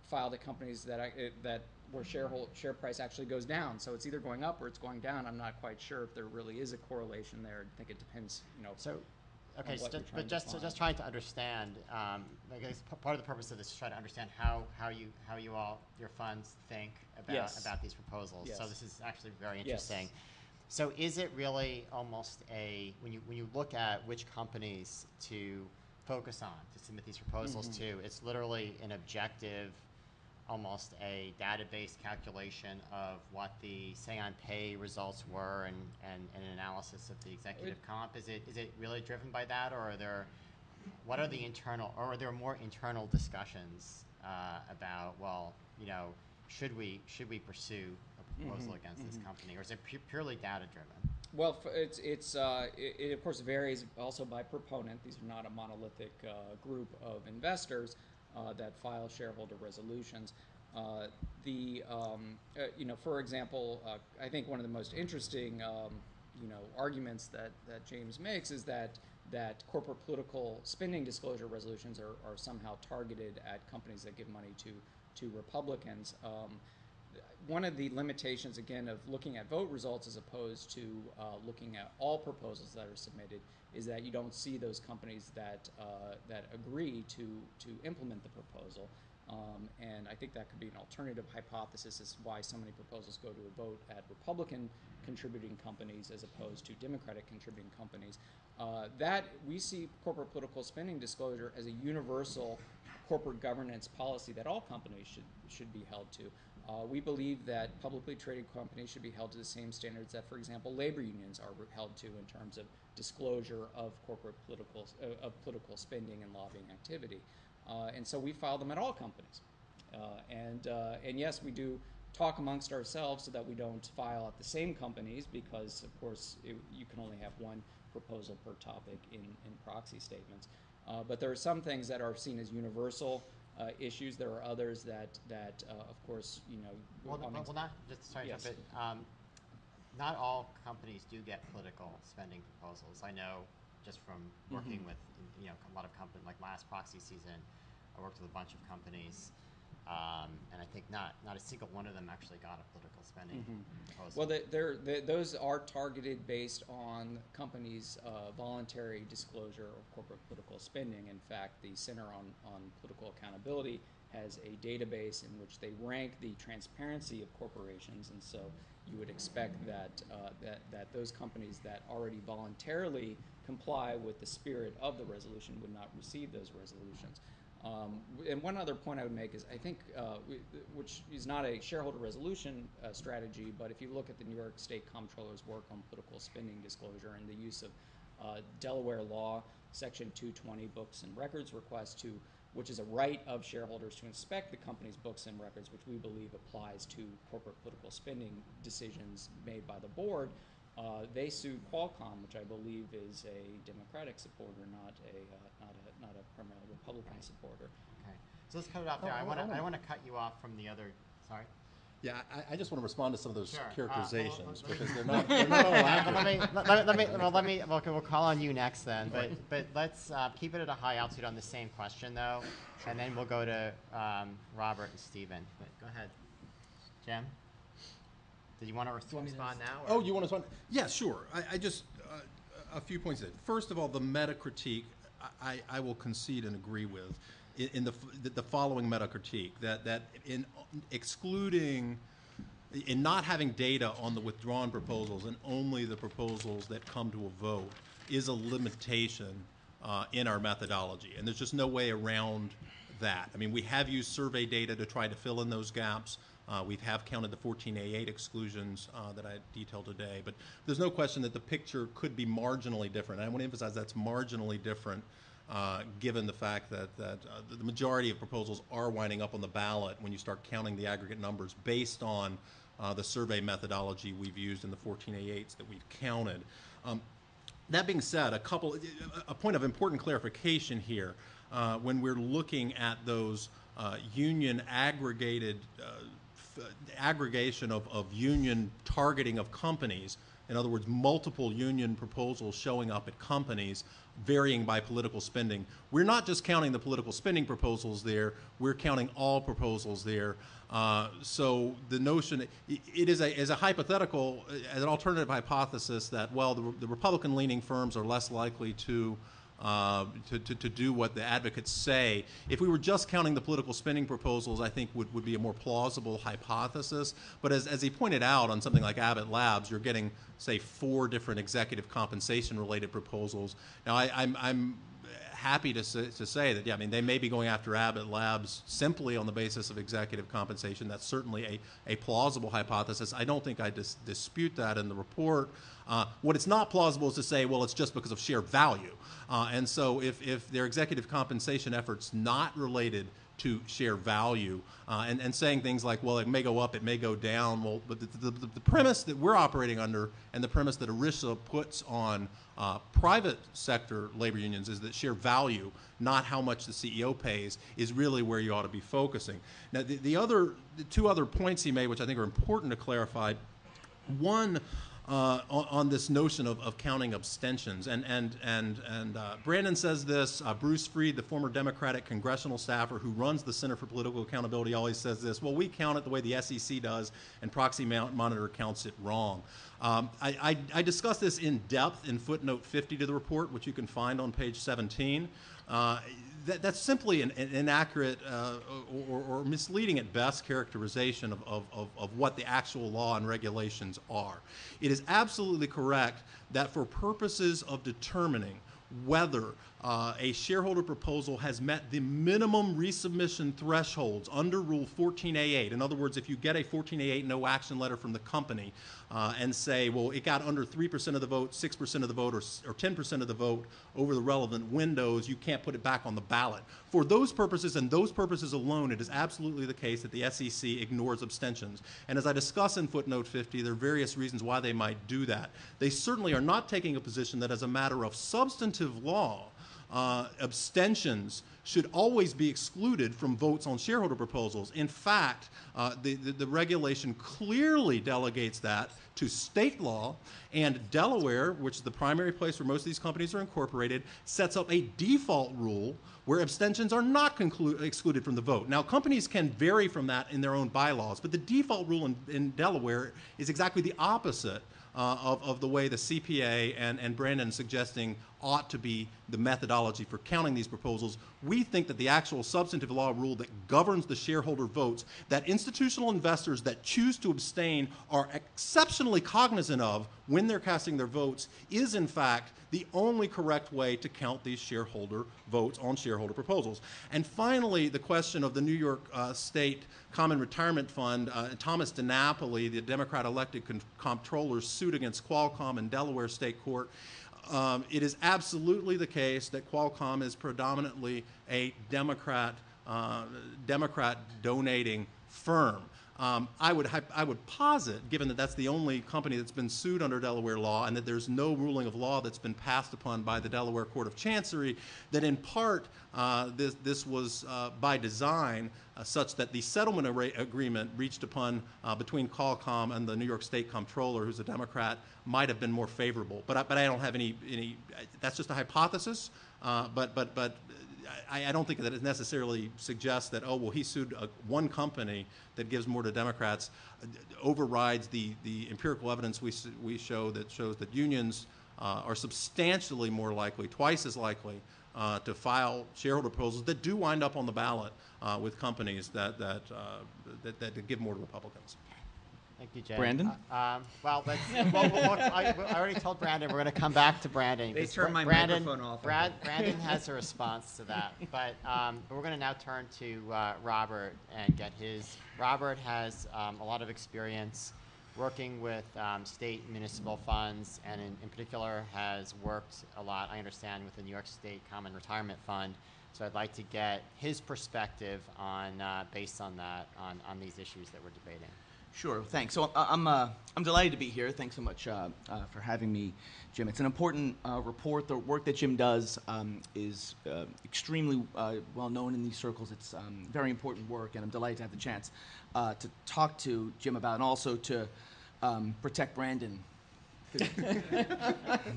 filed at companies that where share price actually goes down. So it's either going up or it's going down. I'm not quite sure if there really is a correlation there. I think it depends, Okay, just trying to understand. I guess part of the purpose of this is try to understand how your funds think about these proposals. Yes. So this is actually very interesting. Yes. So is it really almost when you look at which companies to focus on to submit these proposals to, it's literally an objective, almost a database calculation of what the say on pay results were and an analysis of the executive comp? Is it really driven by that, or are there more internal discussions about, should we pursue a proposal against this company, or is it purely data driven? Well, it of course varies also by proponent. These are not a monolithic group of investors. that file shareholder resolutions. For example, I think one of the most interesting arguments that James makes is that corporate political spending disclosure resolutions are somehow targeted at companies that give money to Republicans. One of the limitations, again, of looking at vote results as opposed to looking at all proposals that are submitted is that you don't see those companies that agree to implement the proposal. And I think that could be an alternative hypothesis as to why so many proposals go to a vote at Republican contributing companies as opposed to Democratic contributing companies. That we see corporate political spending disclosure as a universal corporate governance policy that all companies should be held to. We believe that publicly traded companies should be held to the same standards that, for example, labor unions are held to in terms of disclosure of corporate political spending and lobbying activity. And so we file them at all companies. And yes, we do talk amongst ourselves so that we don't file at the same companies because, of course, you can only have one proposal per topic in proxy statements. But there are some things that are seen as universal issues. There are others that of course, Well, not just sorry, yes. but not all companies do get political spending proposals. I know just from working with a lot of companies. Like last proxy season, I worked with a bunch of companies, and I think not a single one of them actually got a political spending proposal. Well, those are targeted based on companies' voluntary disclosure of corporate political spending. In fact, the Center on Political Accountability has a database in which they rank the transparency of corporations, and so you would expect that those companies that already voluntarily comply with the spirit of the resolution would not receive those resolutions. And one other point I would make is I think, which is not a shareholder resolution strategy, but if you look at the New York State Comptroller's work on political spending disclosure and the use of Delaware law, Section 220 books and records request which is a right of shareholders to inspect the company's books and records, which we believe applies to corporate political spending decisions made by the board. They sued Qualcomm, which I believe is a Democratic supporter, not a primarily Republican supporter. Okay, so let's cut it off there. I want to cut you off from the other. Sorry. Yeah, I just want to respond to some of those Sure. characterizations because they're not all accurate. We'll call on you next then. But let's keep it at a high altitude on the same question though, and then we'll go to Robert and Stephen. But go ahead, Jim. Did you want to respond now? Or? Oh, you want to respond? Yeah, sure. I just a few points there. First of all, the meta critique I will concede and agree with. In the following meta critique that in excluding, in not having data on the withdrawn proposals and only the proposals that come to a vote is a limitation in our methodology, and there's just no way around that. I mean, we have used survey data to try to fill in those gaps. We have counted the 14A8 exclusions that I detailed today, but there's no question that the picture could be marginally different. And I want to emphasize that's marginally different given the fact that the majority of proposals are winding up on the ballot when you start counting the aggregate numbers based on the survey methodology we've used in the 14A8s that we've counted. That being said, a point of important clarification here when we're looking at those union aggregation of union targeting of companies, in other words, multiple union proposals showing up at companies varying by political spending. We're not just counting the political spending proposals there, we're counting all proposals there. So the notion, it is a hypothetical, an alternative hypothesis that, well, the Republican-leaning firms are less likely to do what the advocates say. If we were just counting the political spending proposals, I think would be a more plausible hypothesis. But as he pointed out on something like Abbott Labs, you're getting, say, 4 different executive compensation-related proposals. Now, I'm happy to say that, yeah, I mean, they may be going after Abbott Labs simply on the basis of executive compensation. That's certainly a plausible hypothesis. I don't think I dispute that in the report. What it's not plausible is to say, well, it's just because of share value. And so if their executive compensation efforts not related to share value, and saying things like, well, it may go up, it may go down. Well, but the premise that we're operating under and the premise that ERISA puts on private sector labor unions is that share value, not how much the CEO pays, is really where you ought to be focusing. Now, the two other points he made, which I think are important to clarify, one, on this notion of counting abstentions. And Brandon says this, Bruce Freed, the former Democratic congressional staffer who runs the Center for Political Accountability, always says this, well, we count it the way the SEC does, and Proxy Monitor counts it wrong. I discussed this in depth in footnote 50 to the report, which you can find on page 17. That's simply an inaccurate or misleading at best characterization of what the actual law and regulations are. It is absolutely correct that for purposes of determining whether a shareholder proposal has met the minimum resubmission thresholds under Rule 14A8. In other words, if you get a 14A8 no action letter from the company and say, well, it got under 3% of the vote, 6% of the vote, or 10% of the vote over the relevant windows, you can't put it back on the ballot. For those purposes and those purposes alone, it is absolutely the case that the SEC ignores abstentions. And as I discuss in footnote 50, there are various reasons why they might do that. They certainly are not taking a position that as a matter of substantive law, abstentions should always be excluded from votes on shareholder proposals. In fact, the regulation clearly delegates that to state law, and Delaware, which is the primary place where most of these companies are incorporated, sets up a default rule where abstentions are not excluded from the vote. Now, companies can vary from that in their own bylaws, but the default rule in Delaware is exactly the opposite of the way the CPA and Brandon suggesting ought to be the methodology for counting these proposals. We think that the actual substantive law rule that governs the shareholder votes, that institutional investors that choose to abstain are exceptionally cognizant of when they're casting their votes, is in fact the only correct way to count these shareholder votes on shareholder proposals. And finally, the question of the New York State Common Retirement Fund, Thomas DiNapoli, the Democrat-elected comptroller's suit against Qualcomm in Delaware State Court. It is absolutely the case that Qualcomm is predominantly a Democrat donating firm. I would posit, given that that's the only company that's been sued under Delaware law and that there's no ruling of law that's been passed upon by the Delaware Court of Chancery, that in part this was by design such that the settlement agreement reached upon between Qualcomm and the New York State Comptroller, who's a Democrat, might have been more favorable. But I don't have any that's just a hypothesis, but I don't think that it necessarily suggests that, oh, well, he sued one company that gives more to Democrats, overrides the empirical evidence we show that shows that unions are substantially more likely, twice as likely, to file shareholder proposals that do wind up on the ballot with companies that give more to Republicans. Thank you, Jay. Brandon? I already told Brandon we're going to come back to Brandon. They turned my microphone off. Brandon has a response to that, but we're going to now turn to Robert and get his. Robert has a lot of experience working with state municipal funds, and in particular has worked a lot, I understand, with the New York State Common Retirement Fund. So I'd like to get his perspective on, based on that, on these issues that we're debating. Sure, thanks. So I'm delighted to be here. Thanks so much for having me, Jim. It's an important report. The work that Jim does is extremely well known in these circles. It's very important work, and I'm delighted to have the chance to talk to Jim about, and also to protect Brandon.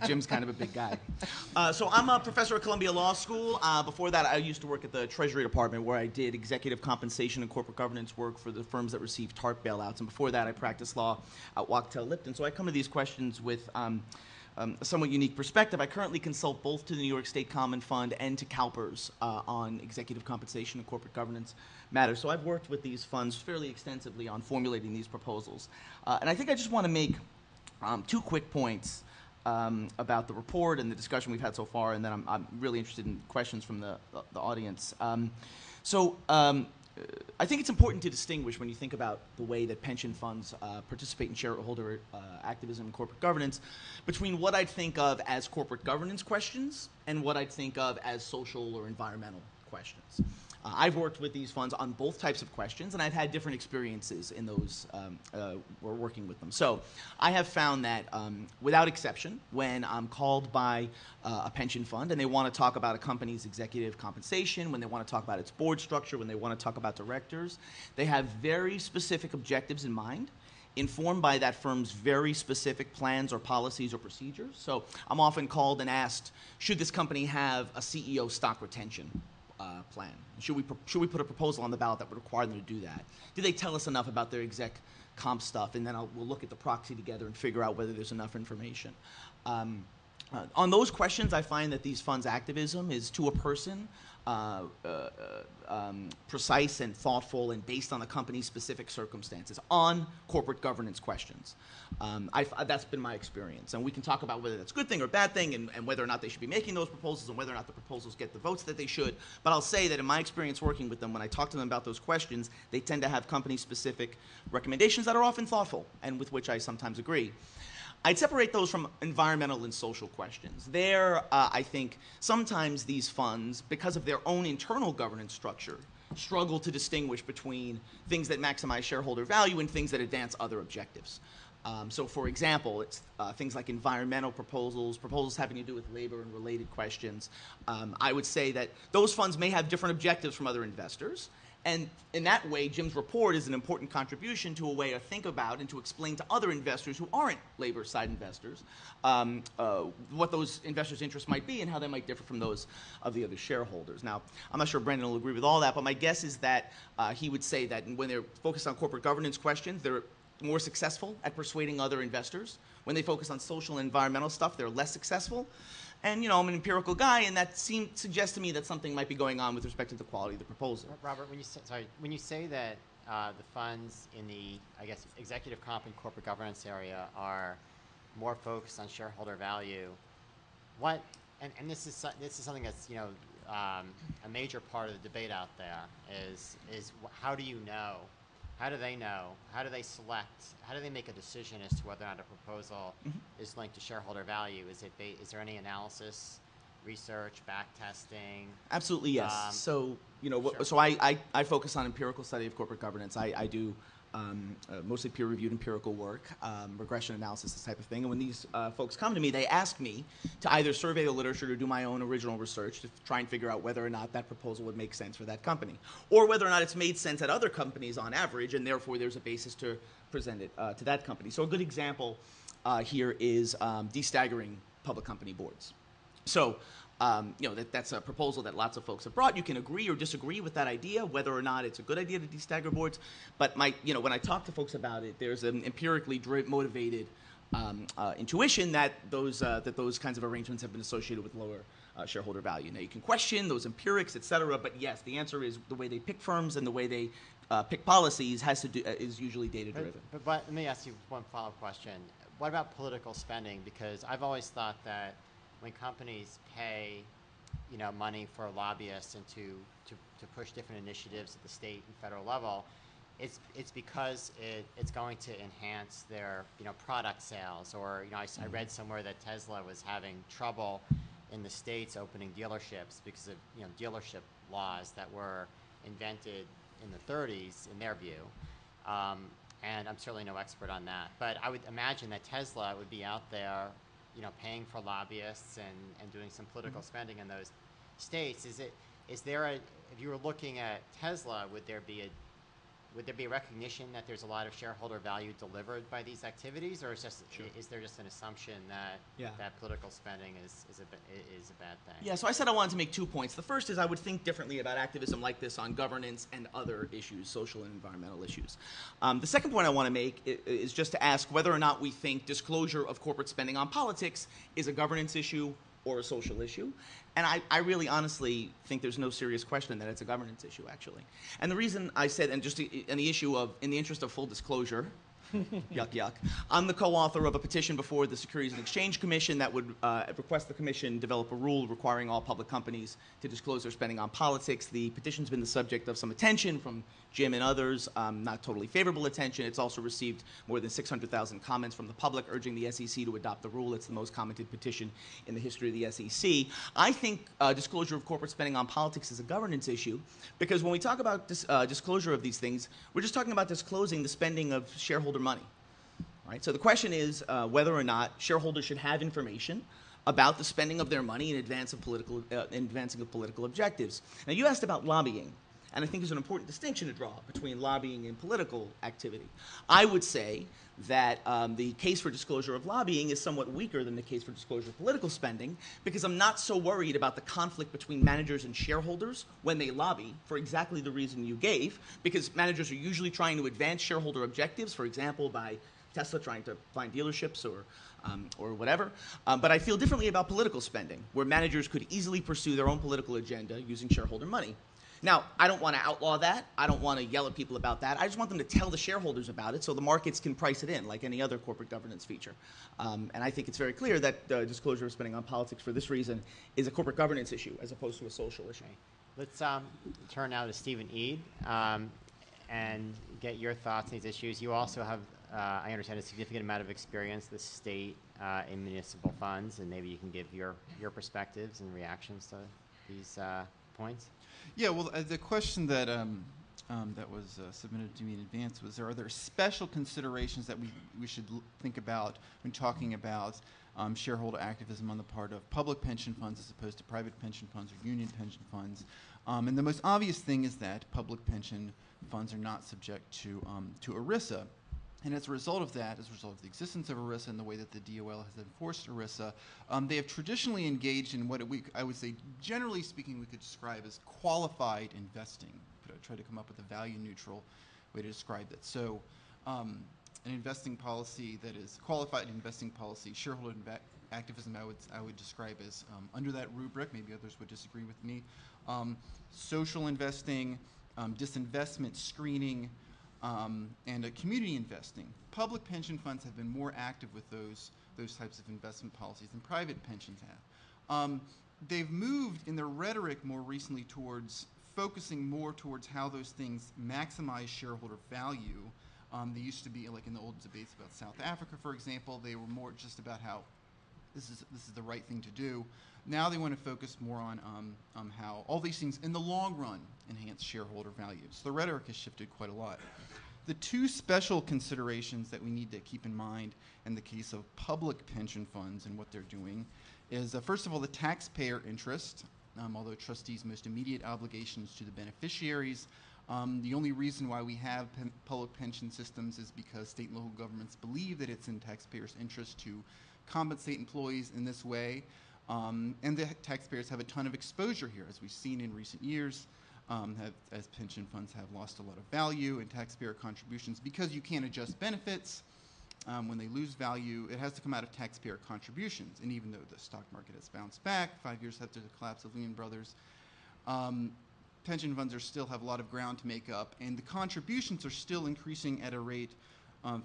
Jim's kind of a big guy. So I'm a professor at Columbia Law School. Before that, I used to work at the Treasury Department, where I did executive compensation and corporate governance work for the firms that received TARP bailouts. And before that, I practiced law at Wachtell Lipton. So I come to these questions with a somewhat unique perspective. I currently consult both to the New York State Common Fund and to CalPERS on executive compensation and corporate governance matters. So I've worked with these funds fairly extensively on formulating these proposals. And I think I just want to make two quick points about the report and the discussion we've had so far, and then I'm really interested in questions from the audience. So I think it's important to distinguish when you think about the way that pension funds participate in shareholder activism and corporate governance between what I'd think of as corporate governance questions and what I'd think of as social or environmental questions. I've worked with these funds on both types of questions, and I've had different experiences in those we're working with them. So I have found that without exception, when I'm called by a pension fund and they want to talk about a company's executive compensation, when they want to talk about its board structure, when they want to talk about directors, they have very specific objectives in mind, informed by that firm's very specific plans or policies or procedures. So I'm often called and asked, should this company have a CEO stock retention plan? Should we put a proposal on the ballot that would require them to do that? Do they tell us enough about their exec comp stuff? And then we'll look at the proxy together and figure out whether there's enough information. On those questions, I find that these funds' activism is to a person precise and thoughtful and based on the company's specific circumstances on corporate governance questions. That's been my experience. And we can talk about whether that's a good thing or a bad thing and whether or not they should be making those proposals and whether or not the proposals get the votes that they should. But I'll say that in my experience working with them, when I talk to them about those questions, they tend to have company-specific recommendations that are often thoughtful and with which I sometimes agree. I'd separate those from environmental and social questions. There, I think sometimes these funds, because of their own internal governance structure, struggle to distinguish between things that maximize shareholder value and things that advance other objectives. So, for example, it's things like environmental proposals, proposals having to do with labor and related questions. I would say that those funds may have different objectives from other investors. And in that way, Jim's report is an important contribution to a way to think about and to explain to other investors who aren't labor side investors what those investors' interests might be and how they might differ from those of the other shareholders. Now, I'm not sure Brendan will agree with all that, but my guess is that he would say that when they're focused on corporate governance questions, they're more successful at persuading other investors. When they focus on social and environmental stuff, they're less successful. And, you know, I'm an empirical guy, and that suggests to me that something might be going on with respect to the quality of the proposal. Robert, when you say that the funds in the, I guess, executive comp and corporate governance area are more focused on shareholder value, what, and this is something that's, you know, a major part of the debate out there is how do you know? How do they know? How do they select? How do they make a decision as to whether or not a proposal is linked to shareholder value? Is there any analysis, research, back testing? Absolutely, yes. So, you know, Sure. so I focus on empirical study of corporate governance. I do mostly peer-reviewed empirical work, regression analysis, this type of thing. And when these folks come to me, they ask me to either survey the literature or do my own original research to try and figure out whether or not that proposal would make sense for that company, or whether or not it's made sense at other companies on average, and therefore there's a basis to present it to that company. So a good example here is destaggering public company boards. So, you know, that's a proposal that lots of folks have brought. You can agree or disagree with that idea, whether or not it's a good idea to destagger boards. But you know, when I talk to folks about it, there's an empirically motivated intuition that those kinds of arrangements have been associated with lower shareholder value. Now, you can question those empirics, et cetera, but yes, the answer is the way they pick firms and the way they pick policies is usually data-driven. But let me ask you one follow-up question. What about political spending? Because I've always thought that when companies pay, you know, money for lobbyists and to push different initiatives at the state and federal level, it's because it's going to enhance their, you know, product sales. Or, you know, I read somewhere that Tesla was having trouble in the States opening dealerships because of, you know, dealership laws that were invented in the 30s, in their view. And I'm certainly no expert on that. But I would imagine that Tesla would be out there, you know, paying for lobbyists and doing some political spending in those states. If you were looking at Tesla, would there be a recognition that there's a lot of shareholder value delivered by these activities, or is there just an assumption that that political spending is a bad thing? Yeah, so I said I wanted to make 2 points. The first is I would think differently about activism like this on governance and other issues, social and environmental issues. The second point I want to make is just to ask whether or not we think disclosure of corporate spending on politics is a governance issue or a social issue. And I really honestly think there's no serious question that it's a governance issue, actually. And the reason I said, and just in the issue of, in the interest of full disclosure, Yuck, yuck. I'm the co-author of a petition before the Securities and Exchange Commission that would request the Commission develop a rule requiring all public companies to disclose their spending on politics. The petition's been the subject of some attention from Jim and others, not totally favorable attention. It's also received more than 600,000 comments from the public urging the SEC to adopt the rule. It's the most commented petition in the history of the SEC. I think disclosure of corporate spending on politics is a governance issue because when we talk about disclosure of these things, we're just talking about disclosing the spending of shareholder money. Right? So the question is whether or not shareholders should have information about the spending of their money in advancing of political objectives. Now, you asked about lobbying, and I think there's an important distinction to draw between lobbying and political activity. I would say that the case for disclosure of lobbying is somewhat weaker than the case for disclosure of political spending because I'm not so worried about the conflict between managers and shareholders when they lobby for exactly the reason you gave, because managers are usually trying to advance shareholder objectives, for example, by Tesla trying to find dealerships or whatever. But I feel differently about political spending, where managers could easily pursue their own political agenda using shareholder money. Now, I don't want to outlaw that. I don't want to yell at people about that. I just want them to tell the shareholders about it so the markets can price it in like any other corporate governance feature. And I think it's very clear that disclosure of spending on politics for this reason is a corporate governance issue as opposed to a social issue. Let's turn now to Stephen Eide and get your thoughts on these issues. You also have, I understand, a significant amount of experience with state and municipal funds, and maybe you can give your perspectives and reactions to these points. Yeah, well, the question that that was submitted to me in advance was: are there special considerations that we should think about when talking about shareholder activism on the part of public pension funds as opposed to private pension funds or union pension funds? And the most obvious thing is that public pension funds are not subject to ERISA. And as a result of that, as a result of the existence of ERISA and the way that the DOL has enforced ERISA, they have traditionally engaged in what I would say, generally speaking, we could describe as qualified investing. I try to come up with a value-neutral way to describe it. So an investing policy that is qualified investing policy, shareholder activism, I would describe as under that rubric. Maybe others would disagree with me. Social investing, disinvestment screening, and community investing. Public pension funds have been more active with those types of investment policies than private pensions have. They've moved in their rhetoric more recently towards focusing more towards how those things maximize shareholder value. They used to be, like in the old debates about South Africa, for example, they were more just about how this is the right thing to do. Now they want to focus more on how all these things in the long run enhance shareholder value. So the rhetoric has shifted quite a lot. The two special considerations that we need to keep in mind in the case of public pension funds and what they're doing is, first of all, the taxpayer interest. Although trustees' most immediate obligations to the beneficiaries, the only reason why we have public pension systems is because state and local governments believe that it's in taxpayers' interest to compensate employees in this way. And the taxpayers have a ton of exposure here, as we've seen in recent years, as pension funds have lost a lot of value in taxpayer contributions. Because you can't adjust benefits when they lose value, it has to come out of taxpayer contributions. And even though the stock market has bounced back 5 years after the collapse of Lehman Brothers, pension funds still have a lot of ground to make up, and the contributions are still increasing at a rate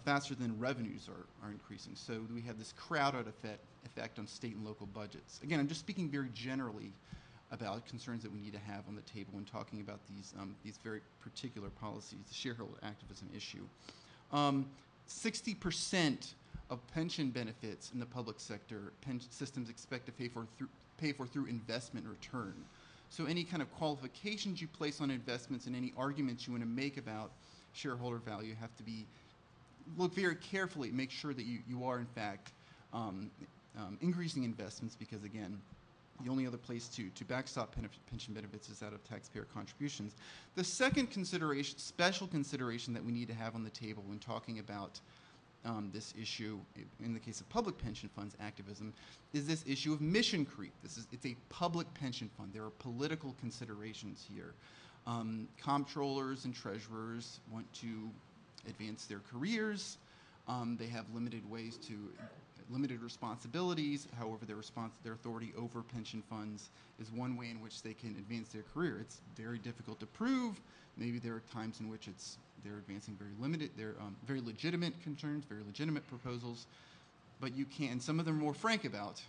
faster than revenues are increasing. So we have this crowd-out effect on state and local budgets. Again, I'm just speaking very generally about concerns that we need to have on the table when talking about these very particular policies, the shareholder activism issue. 60% of pension benefits in the public sector, pension systems expect to pay for through investment return. So any kind of qualifications you place on investments and any arguments you want to make about shareholder value have to look very carefully, make sure that you are in fact increasing investments, because again, the only other place to backstop pension benefits is out of taxpayer contributions. The second consideration, special consideration that we need to have on the table when talking about this issue, in the case of public pension funds activism, is this issue of mission creep. It's a public pension fund. There are political considerations here. Comptrollers and treasurers want to advance their careers. They have limited responsibilities. However, their authority over pension funds is one way in which they can advance their career. It's very difficult to prove. Maybe there are times in which it's They're advancing very limited, they're very legitimate concerns, very legitimate proposals. But you can, and some of them are more frank about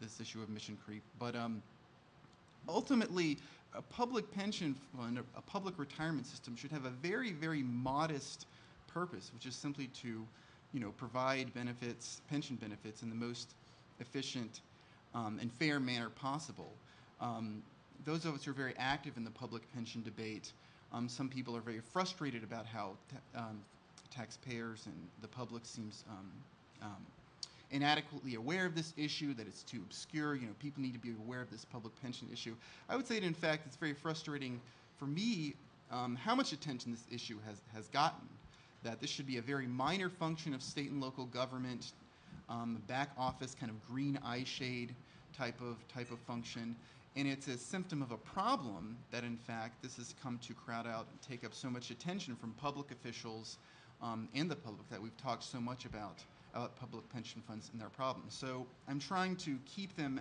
this issue of mission creep. But ultimately, a public pension fund, a public retirement system should have a very, very modest purpose, which is simply to, provide benefits, pension benefits, in the most efficient and fair manner possible. Those of us who are very active in the public pension debate, some people are very frustrated about how taxpayers and the public seems inadequately aware of this issue, that it's too obscure. People need to be aware of this public pension issue. I would say that, in fact, it's very frustrating for me how much attention this issue has gotten, that this should be a very minor function of state and local government, back office kind of green eye shade type of function. And it's a symptom of a problem that, in fact, this has come to crowd out and take up so much attention from public officials and the public, that we've talked so much about public pension funds and their problems. So I'm trying to keep them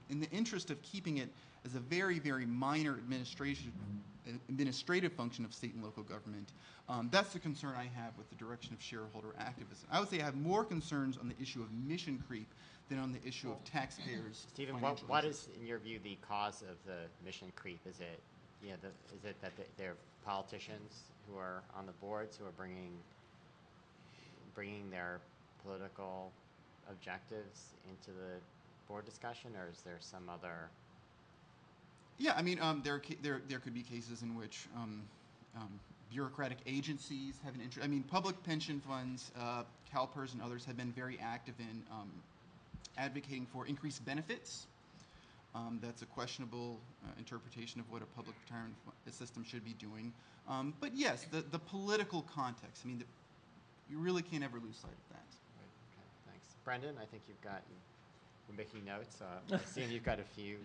in the interest of keeping it as a very, very minor administrative function of state and local government. That's the concern I have with the direction of shareholder activism. I would say I have more concerns on the issue of mission creep than on the issue of taxpayers. Stephen, what is, in your view, the cause of the mission creep? Is it, is it that there are politicians who are on the boards who are bringing their political objectives into the board discussion, or is there some other? Yeah, I mean, there could be cases in which bureaucratic agencies have an interest. I mean, public pension funds, CalPERS and others have been very active in advocating for increased benefits. That's a questionable interpretation of what a public retirement system should be doing. But yes, the political context. I mean, you really can't ever lose sight of that. Okay, thanks. Brendan, I think we're making notes. I've seen you've got a few.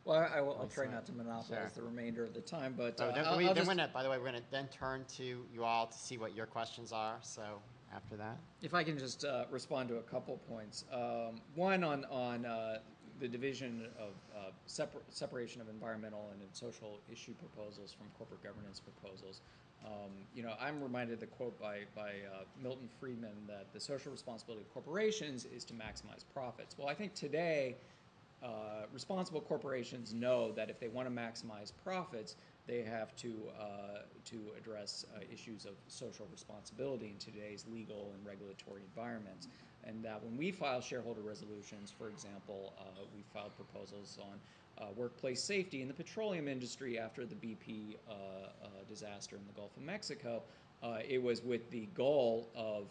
Well, I'll try not to monopolize the remainder of the time, but by the way, we're going to then turn to you all to see what your questions are. So after that, if I can just respond to a couple points. One on the division of separation of environmental and social issue proposals from corporate governance proposals. I'm reminded of the quote by Milton Friedman that the social responsibility of corporations is to maximize profits. Well, I think today responsible corporations know that if they want to maximize profits, they have to address issues of social responsibility in today's legal and regulatory environments. And that when we file shareholder resolutions, for example, we filed proposals on workplace safety in the petroleum industry after the BP disaster in the Gulf of Mexico. It was with the goal of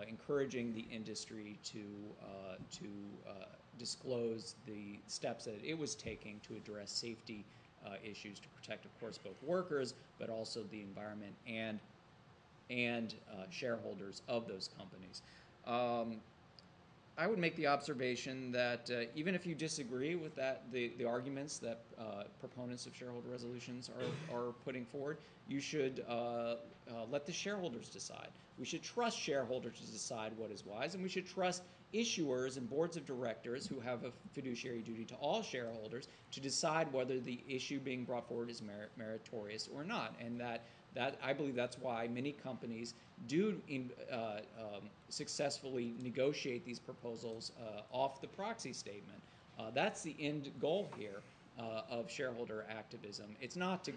encouraging the industry to disclose the steps that it was taking to address safety issues to protect, of course, both workers, but also the environment and shareholders of those companies. I would make the observation that even if you disagree with the arguments that proponents of shareholder resolutions are putting forward, you should let the shareholders decide. We should trust shareholders to decide what is wise, and we should trust issuers and boards of directors who have a fiduciary duty to all shareholders to decide whether the issue being brought forward is meritorious or not. And that I believe that's why many companies do successfully negotiate these proposals off the proxy statement. That's the end goal here of shareholder activism. It's not to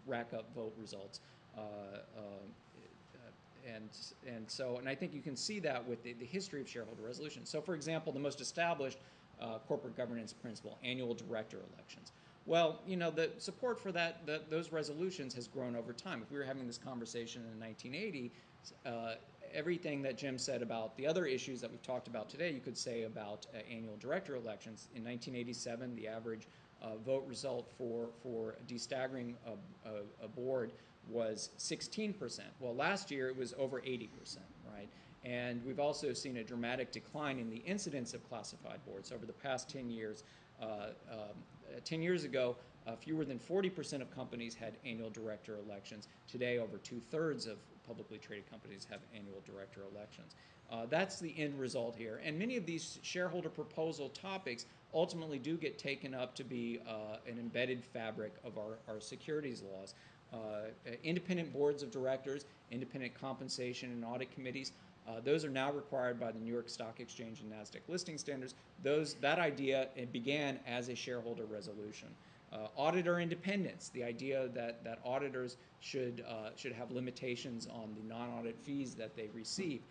rack up vote results. And I think you can see that with the history of shareholder resolutions. So, for example, the most established corporate governance principle, annual director elections. Well, the support for those resolutions has grown over time. If we were having this conversation in 1980, everything that Jim said about the other issues that we've talked about today, you could say about annual director elections. In 1987, the average vote result for destaggering a board was 16%. Well, last year it was over 80%, right? And we've also seen a dramatic decline in the incidence of classified boards over the past 10 years. 10 years ago, fewer than 40% of companies had annual director elections. Today, over 2/3 of publicly traded companies have annual director elections. That's the end result here. And many of these shareholder proposal topics ultimately do get taken up to be an embedded fabric of our securities laws. independent boards of directors, independent compensation and audit committees. Those are now required by the New York Stock Exchange and NASDAQ listing standards. That idea, it began as a shareholder resolution. Auditor independence, the idea that auditors should have limitations on the non-audit fees that they receive.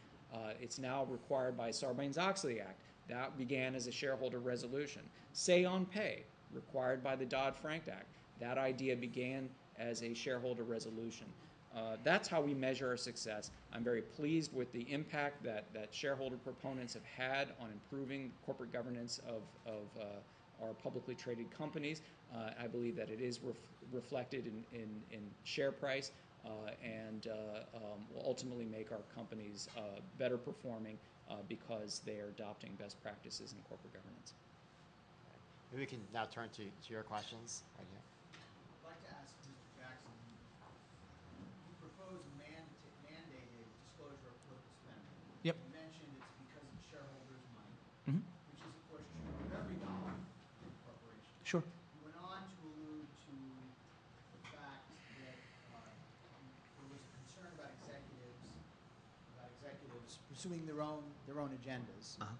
It's now required by Sarbanes-Oxley Act. That began as a shareholder resolution. Say on pay, required by the Dodd-Frank Act. That idea began as a shareholder resolution. That's how we measure our success. I'm very pleased with the impact that shareholder proponents have had on improving corporate governance of our publicly traded companies. I believe that it is reflected in share price and will ultimately make our companies better performing because they are adopting best practices in corporate governance. Maybe we can now turn to your questions right here. I'd like to ask Mr. Jackson, you propose mandated disclosure of political spending. Yep. You mentioned it's because of shareholders' money, Mhm. which is, of course, true of every dollar in a corporation. Sure. You went on to allude to the fact that there was a concern about executives pursuing their own agendas. Uh-huh.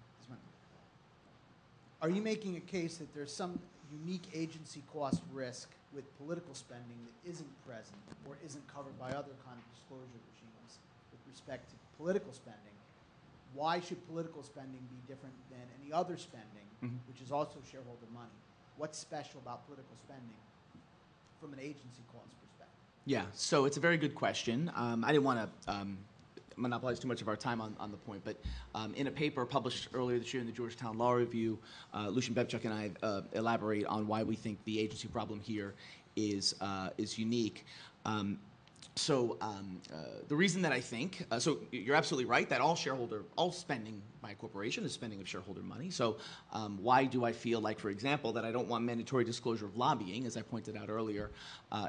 Are you making a case that there's some unique agency cost risk with political spending that isn't present or isn't covered by other kind of disclosure regimes with respect to political spending? Why should political spending be different than any other spending, which is also shareholder money? What's special about political spending from an agency cost perspective? Yeah, so it's a very good question. I didn't want to monopolize too much of our time on the point, but in a paper published earlier this year in the Georgetown Law Review, Lucian Bebchuk and I elaborate on why we think the agency problem here is unique. The reason that I think, so you're absolutely right that all spending by a corporation is spending of shareholder money. So why do I feel like, for example, that I don't want mandatory disclosure of lobbying, as I pointed out earlier,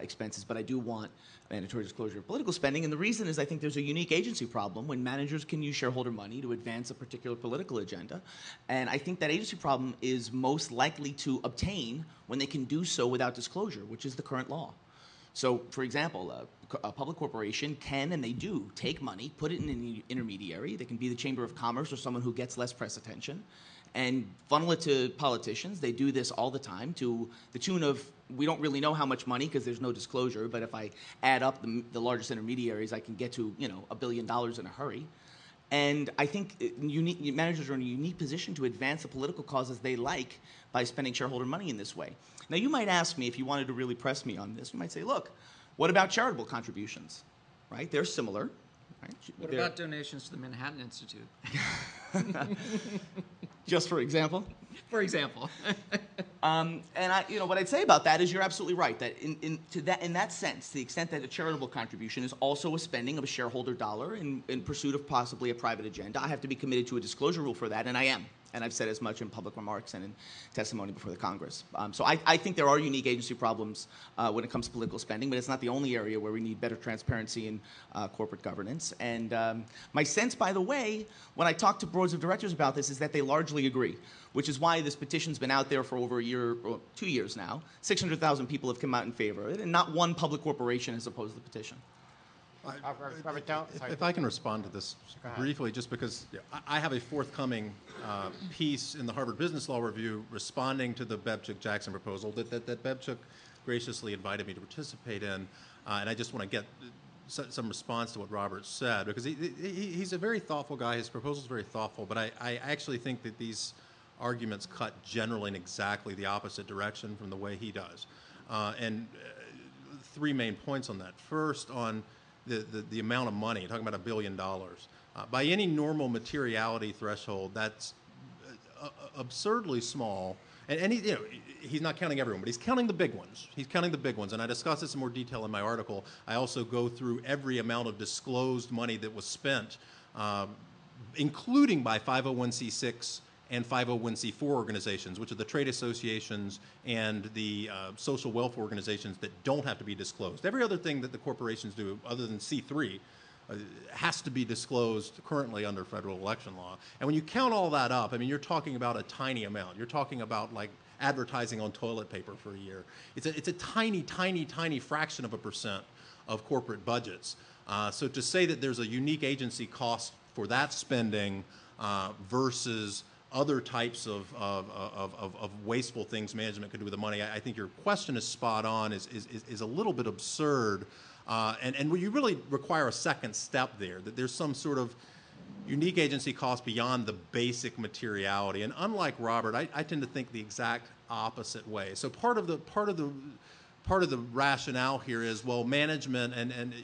expenses, but I do want mandatory disclosure of political spending? And the reason is I think there's a unique agency problem when managers can use shareholder money to advance a particular political agenda. And I think that agency problem is most likely to obtain when they can do so without disclosure, which is the current law. So, for example, a public corporation can, and they do, take money, put it in an intermediary. They can be the Chamber of Commerce or someone who gets less press attention, and funnel it to politicians. They do this all the time to the tune of, we don't really know how much money because there's no disclosure, but if I add up the largest intermediaries, I can get to, $1 billion in a hurry. And I think managers are in a unique position to advance the political causes they like by spending shareholder money in this way. Now, you might ask me, if you wanted to really press me on this, you might say, look, what about charitable contributions? Right? They're similar. Right? What about donations to the Manhattan Institute? Just for example? For example. And what I'd say about that is you're absolutely right, that in that sense, to the extent that a charitable contribution is also a spending of a shareholder dollar in pursuit of possibly a private agenda, I have to be committed to a disclosure rule for that, and I am. And I've said as much in public remarks and in testimony before the Congress. So I think there are unique agency problems when it comes to political spending, but it's not the only area where we need better transparency in corporate governance. And my sense, by the way, when I talk to boards of directors about this, is that they largely agree, which is why this petition's been out there for over a year, or 2 years now. 600,000 people have come out in favor of it, and not one public corporation has opposed the petition. Robert, don't. If I can respond to this briefly, just because I have a forthcoming piece in the Harvard Business Law Review responding to the Bebchuk-Jackson proposal that Bebchuk graciously invited me to participate in, and I just want to get some response to what Robert said, because he's a very thoughtful guy. His proposal is very thoughtful, but I actually think that these arguments cut generally in exactly the opposite direction from the way he does. And three main points on that. First, on the amount of money, talking about $1 billion. By any normal materiality threshold, that's absurdly small. And he's not counting everyone, but he's counting the big ones. He's counting the big ones. And I discuss this in more detail in my article. I also go through every amount of disclosed money that was spent, including by 501c6 and 501c4 organizations, which are the trade associations and the social welfare organizations that don't have to be disclosed. Every other thing that the corporations do, other than C3, has to be disclosed currently under federal election law. And when you count all that up, I mean, you're talking about a tiny amount. You're talking about like advertising on toilet paper for a year. It's a tiny, tiny, tiny fraction of a percent of corporate budgets. So to say that there's a unique agency cost for that spending versus other types of wasteful things management could do with the money, I think your question is spot on, is a little bit absurd. And you really require a second step there, that there's some sort of unique agency cost beyond the basic materiality. And unlike Robert, I tend to think the exact opposite way. So part of the rationale here is, well, management and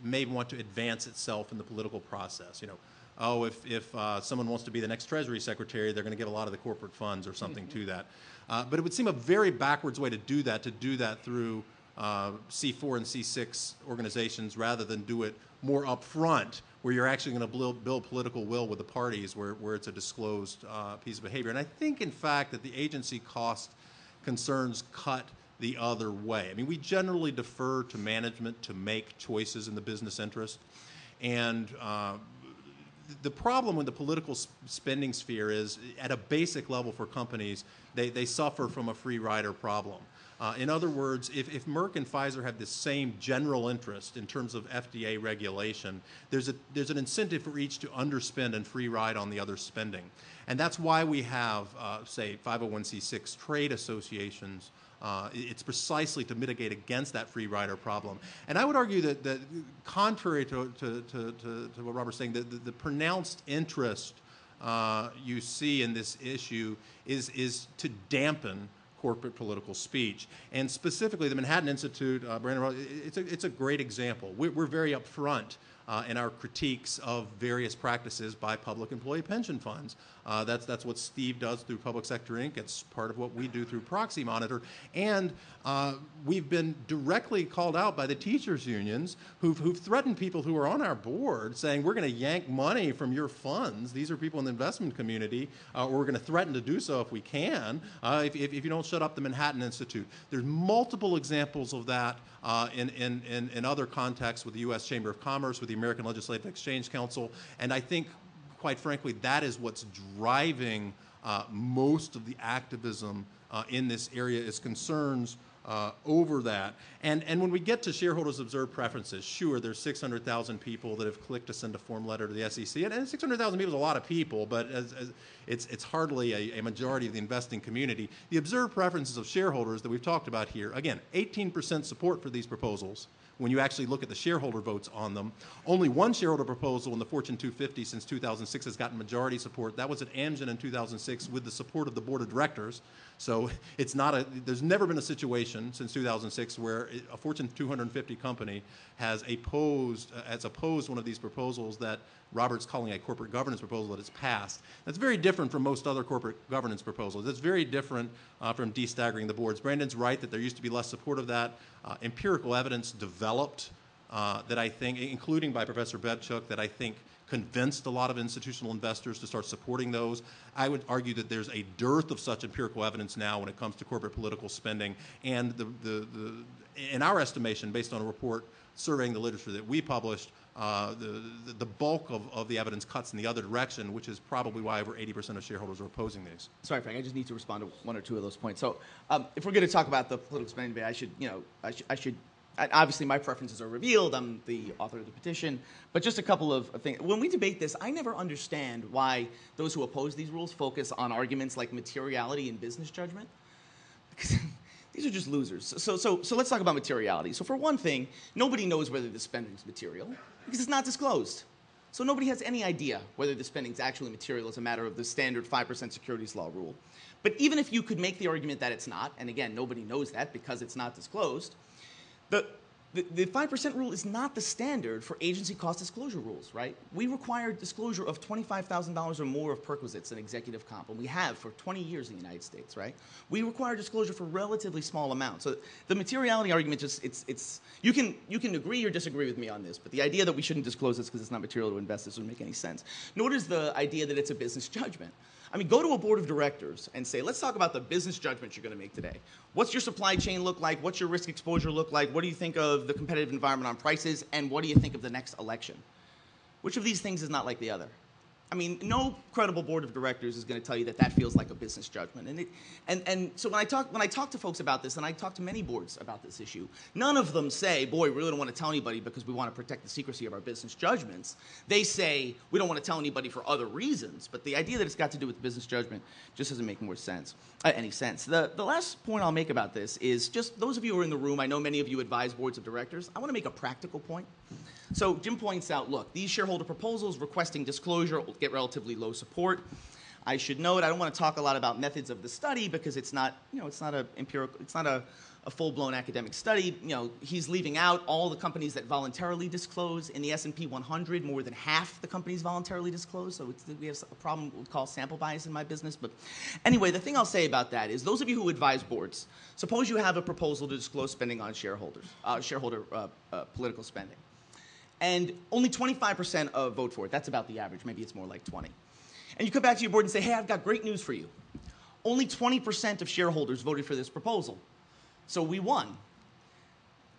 may want to advance itself in the political process. You know, oh, if someone wants to be the next Treasury Secretary, they're going to give a lot of the corporate funds or something to that. But it would seem a very backwards way to do that through C4 and C6 organizations rather than do it more upfront, where you're actually going to build political will with the parties, where it's a disclosed piece of behavior. And I think, in fact, that the agency cost concerns cut the other way. I mean, we generally defer to management to make choices in the business interest. And the problem with the political spending sphere is, at a basic level for companies, they suffer from a free rider problem. In other words, if Merck and Pfizer have the same general interest in terms of FDA regulation, there's an incentive for each to underspend and free ride on the other spending. And that's why we have, say, 501c6 trade associations. It's precisely to mitigate against that free rider problem. And I would argue that contrary to what Robert's saying, the pronounced interest you see in this issue is to dampen corporate political speech. And specifically, the Manhattan Institute, Brandon, it's a great example. We're very upfront in our critiques of various practices by public employee pension funds. That's what Steve does through Public Sector Inc. It's part of what we do through Proxy Monitor. And we've been directly called out by the teachers' unions who've threatened people who are on our board, saying, we're going to yank money from your funds. These are people in the investment community, or we're going to threaten to do so if we can, if you don't shut up the Manhattan Institute. There's multiple examples of that in other contexts with the U.S. Chamber of Commerce, with the American Legislative Exchange Council, and I think, quite frankly, that is what's driving most of the activism in this area, is concerns over that. And when we get to shareholders' observed preferences, sure, there's 600,000 people that have clicked to send a form letter to the SEC, and 600,000 people is a lot of people, but it's hardly a majority of the investing community. The observed preferences of shareholders that we've talked about here, again, 18% support for these proposals. When you actually look at the shareholder votes on them, only one shareholder proposal in the Fortune 250 since 2006 has gotten majority support. That was at Amgen in 2006 with the support of the board of directors. So it's not there's never been a situation since 2006 where a Fortune 250 company has opposed one of these proposals that Robert's calling a corporate governance proposal that has passed. That's very different from most other corporate governance proposals. It's very different from destaggering the boards. Brandon's right that there used to be less support of that. Empirical evidence developed that I think, including by Professor Bebchuk, that I think convinced a lot of institutional investors to start supporting those. I would argue that there's a dearth of such empirical evidence now when it comes to corporate political spending. And in our estimation, based on a report surveying the literature that we published, the bulk of the evidence cuts in the other direction, which is probably why over 80% of shareholders are opposing these. Sorry, Frank, I just need to respond to one or two of those points. So if we're going to talk about the political spending debate, I should obviously my preferences are revealed. I'm the author of the petition. But just a couple of things. When we debate this, I never understand why those who oppose these rules focus on arguments like materiality and business judgment. Because these are just losers. So let's talk about materiality. So for one thing, nobody knows whether the spending is material because it's not disclosed. So nobody has any idea whether the spending is actually material as a matter of the standard 5% securities law rule. But even if you could make the argument that it's not, and again, nobody knows that because it's not disclosed, the 5% rule is not the standard for agency cost disclosure rules, right? We require disclosure of $25,000 or more of perquisites in executive comp, and we have for 20 years in the United States, right? We require disclosure for relatively small amounts. So the materiality argument just, you can agree or disagree with me on this, but the idea that we shouldn't disclose this because it's not material to investors doesn't make any sense. Nor does the idea that it's a business judgment. I mean, go to a board of directors and say, let's talk about the business judgments you're going to make today. What's your supply chain look like? What's your risk exposure look like? What do you think of the competitive environment on prices? And what do you think of the next election? Which of these things is not like the other? I mean, no credible board of directors is going to tell you that that feels like a business judgment. And so when I talk to folks about this, and I talk to many boards about this issue, none of them say, boy, we really don't want to tell anybody because we want to protect the secrecy of our business judgments. They say, we don't want to tell anybody for other reasons. But the idea that it's got to do with business judgment just doesn't make more sense, any sense. The last point I'll make about this is just those of you who are in the room, I know many of you advise boards of directors. I want to make a practical point. So Jim points out, look, these shareholder proposals requesting disclosure will get relatively low support. I should note I don't want to talk a lot about methods of the study because it's not, it's not a empirical, it's not a full-blown academic study. He's leaving out all the companies that voluntarily disclose. In the S&P 100, more than half the companies voluntarily disclose. So we have a problem we call sample bias in my business. But anyway, the thing I'll say about that is those of you who advise boards, suppose you have a proposal to disclose spending on shareholder political spending. And only 25% vote for it. That's about the average. Maybe it's more like 20. And you come back to your board and say, hey, I've got great news for you. Only 20% of shareholders voted for this proposal. So we won.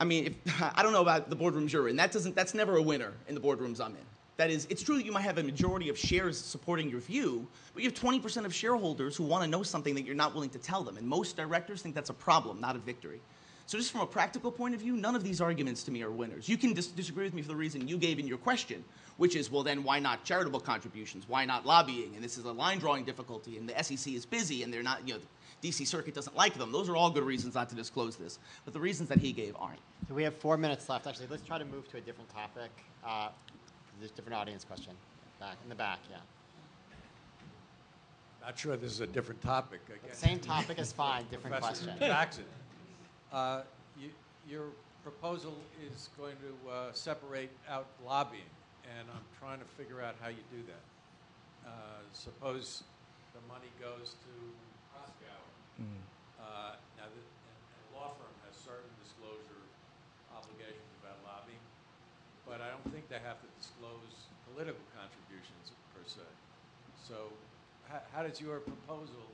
I mean, I don't know about the boardrooms you're in. That's never a winner in the boardrooms I'm in. That is, it's true that you might have a majority of shares supporting your view, but you have 20% of shareholders who want to know something that you're not willing to tell them. And most directors think that's a problem, not a victory. So just from a practical point of view, none of these arguments to me are winners. You can disagree with me for the reason you gave in your question, which is, well, then why not charitable contributions? Why not lobbying? And this is a line-drawing difficulty, and the SEC is busy, and they're not, the D.C. Circuit doesn't like them. Those are all good reasons not to disclose this. But the reasons that he gave aren't. So we have 4 minutes left. Actually, let's try to move to a different topic. There's a different audience question. In the back, yeah. Not sure this is a different topic. Again. Same topic is fine, different Professor question. Jackson, your proposal is going to separate out lobbying, and I'm trying to figure out how you do that. Suppose the money goes to Proxy. Now, a law firm has certain disclosure obligations about lobbying, but I don't think they have to disclose political contributions per se. So how does your proposal,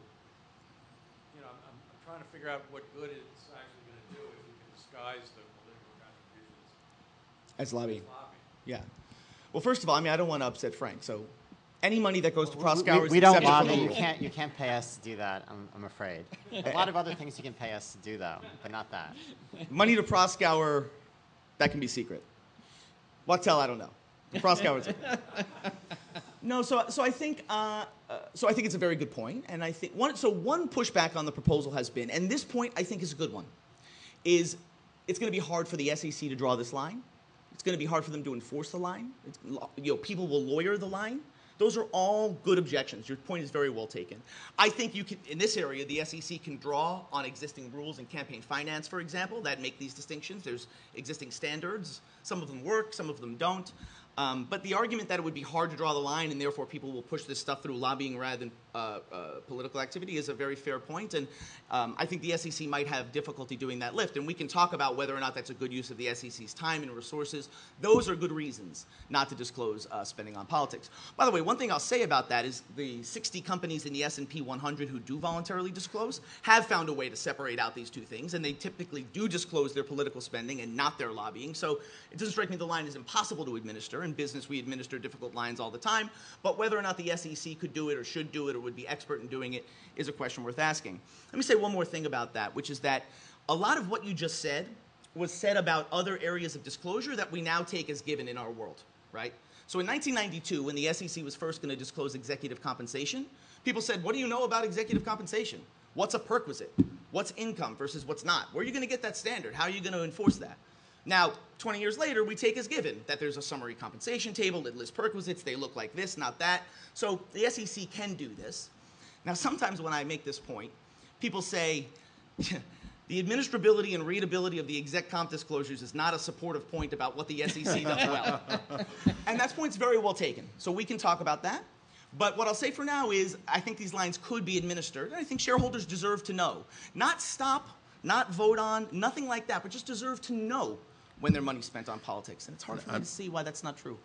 I'm trying to figure out what good it's actually going to do if you can disguise the political contributions As lobbying. as lobbying. Yeah. Well, first of all, I don't want to upset Frank. So any money that goes to Proxy is we don't accepted from lobby. the rule. You can't pay us to do that. I'm afraid. A lot of other things you can pay us to do though, but not that. Money to Proxy, that can be secret. What tell? I don't know. Proxy. No, so I think it's a very good point, and I think one pushback on the proposal has been, and this point I think is a good one, is it's going to be hard for the SEC to draw this line. It's going to be hard for them to enforce the line. People will lawyer the line. Those are all good objections. Your point is very well taken. I think you can, in this area, the SEC can draw on existing rules in campaign finance, for example, that make these distinctions. There's existing standards. Some of them work, some of them don't. But the argument that it would be hard to draw the line and therefore people will push this stuff through lobbying rather than political activity is a very fair point. And I think the SEC might have difficulty doing that lift. And we can talk about whether or not that's a good use of the SEC's time and resources. Those are good reasons not to disclose spending on politics. By the way, one thing I'll say about that is the 60 companies in the S&P 100 who do voluntarily disclose have found a way to separate out these two things. And they typically do disclose their political spending and not their lobbying. So it doesn't strike me the line is impossible to administer. In business, we administer difficult lines all the time. But whether or not the SEC could do it or should do it or would be expert in doing it is a question worth asking. Let me say one more thing about that, which is that a lot of what you just said was said about other areas of disclosure that we now take as given in our world, right? So in 1992, when the SEC was first going to disclose executive compensation, people said, what do you know about executive compensation? What's a perquisite? What's income versus what's not? Where are you going to get that standard? How are you going to enforce that? Now, 20 years later, we take as given that there's a summary compensation table that lists perquisites. They look like this, not that. So the SEC can do this. Now, sometimes when I make this point, people say the administrability and readability of the exec comp disclosures is not a supportive point about what the SEC does well. And that point's very well taken. So we can talk about that. But what I'll say for now is I think these lines could be administered. And I think shareholders deserve to know. Not stop, not vote on, nothing like that, but just deserve to know when their money's spent on politics. And it's hard for me to see why that's not true.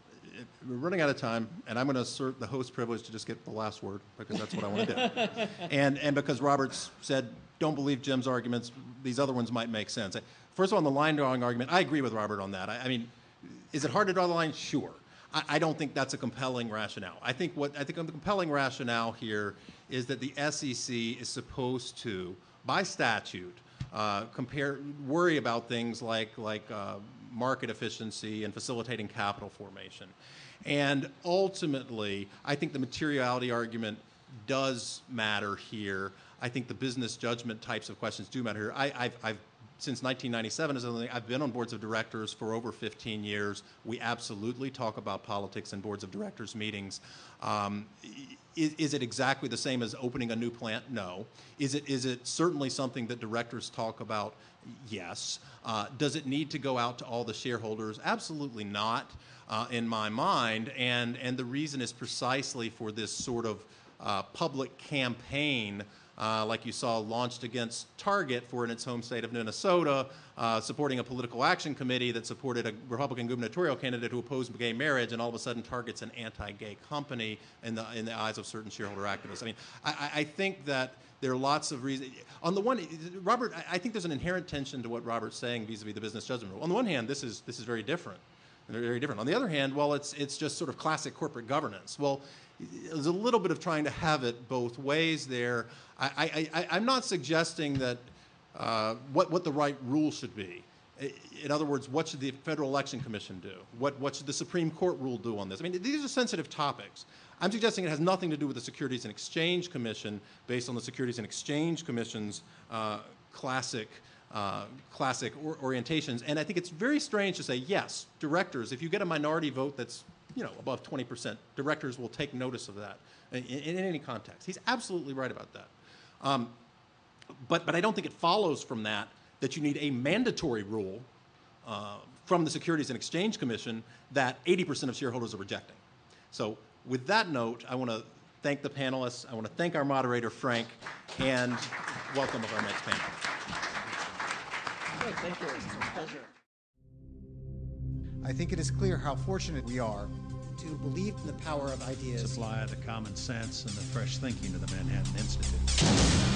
We're running out of time, and I'm going to assert the host privilege to just get the last word, because that's what I want to do. And because Robert's said, don't believe Jim's arguments, these other ones might make sense. First of all, on the line drawing argument, I agree with Robert on that. I mean, is it hard to draw the line? Sure. I don't think that's a compelling rationale. I think the compelling rationale here is that the SEC is supposed to, by statute, worry about things like market efficiency and facilitating capital formation. And ultimately, I think the materiality argument does matter here. I think the business judgment types of questions do matter here. I've since 1997, I've been on boards of directors for over 15 years. We absolutely talk about politics in boards of directors meetings. Is it exactly the same as opening a new plant? No. Is it certainly something that directors talk about? Yes. Does it need to go out to all the shareholders? Absolutely not, in my mind. And the reason is precisely for this sort of public campaign like you saw launched against Target in its home state of Minnesota, supporting a political action committee that supported a Republican gubernatorial candidate who opposed gay marriage, and all of a sudden Target's an anti-gay company in the eyes of certain shareholder activists. I mean, I think that there are lots of reasons. On the one, Robert, I think there's an inherent tension to what Robert's saying vis-a-vis the business judgment rule. On the one hand, this is very different. Very different. On the other hand, well, it's just sort of classic corporate governance. Well, there's a little bit of trying to have it both ways there. I'm not suggesting that what the right rule should be. In other words, what should the Federal Election Commission do? What should the Supreme Court rule do on this? I mean, these are sensitive topics. I'm suggesting it has nothing to do with the Securities and Exchange Commission based on the Securities and Exchange Commission's classic orientations. And I think it's very strange to say, yes, directors, if you get a minority vote that's above 20%, directors will take notice of that in any context. He's absolutely right about that. But I don't think it follows from that you need a mandatory rule from the Securities and Exchange Commission that 80% of shareholders are rejecting. So with that note, I want to thank the panelists. I want to thank our moderator, Frank, and welcome our next panel. Great, thank you. It's a pleasure. I think it is clear how fortunate we are to believe in the power of ideas. Supply the common sense and the fresh thinking of the Manhattan Institute.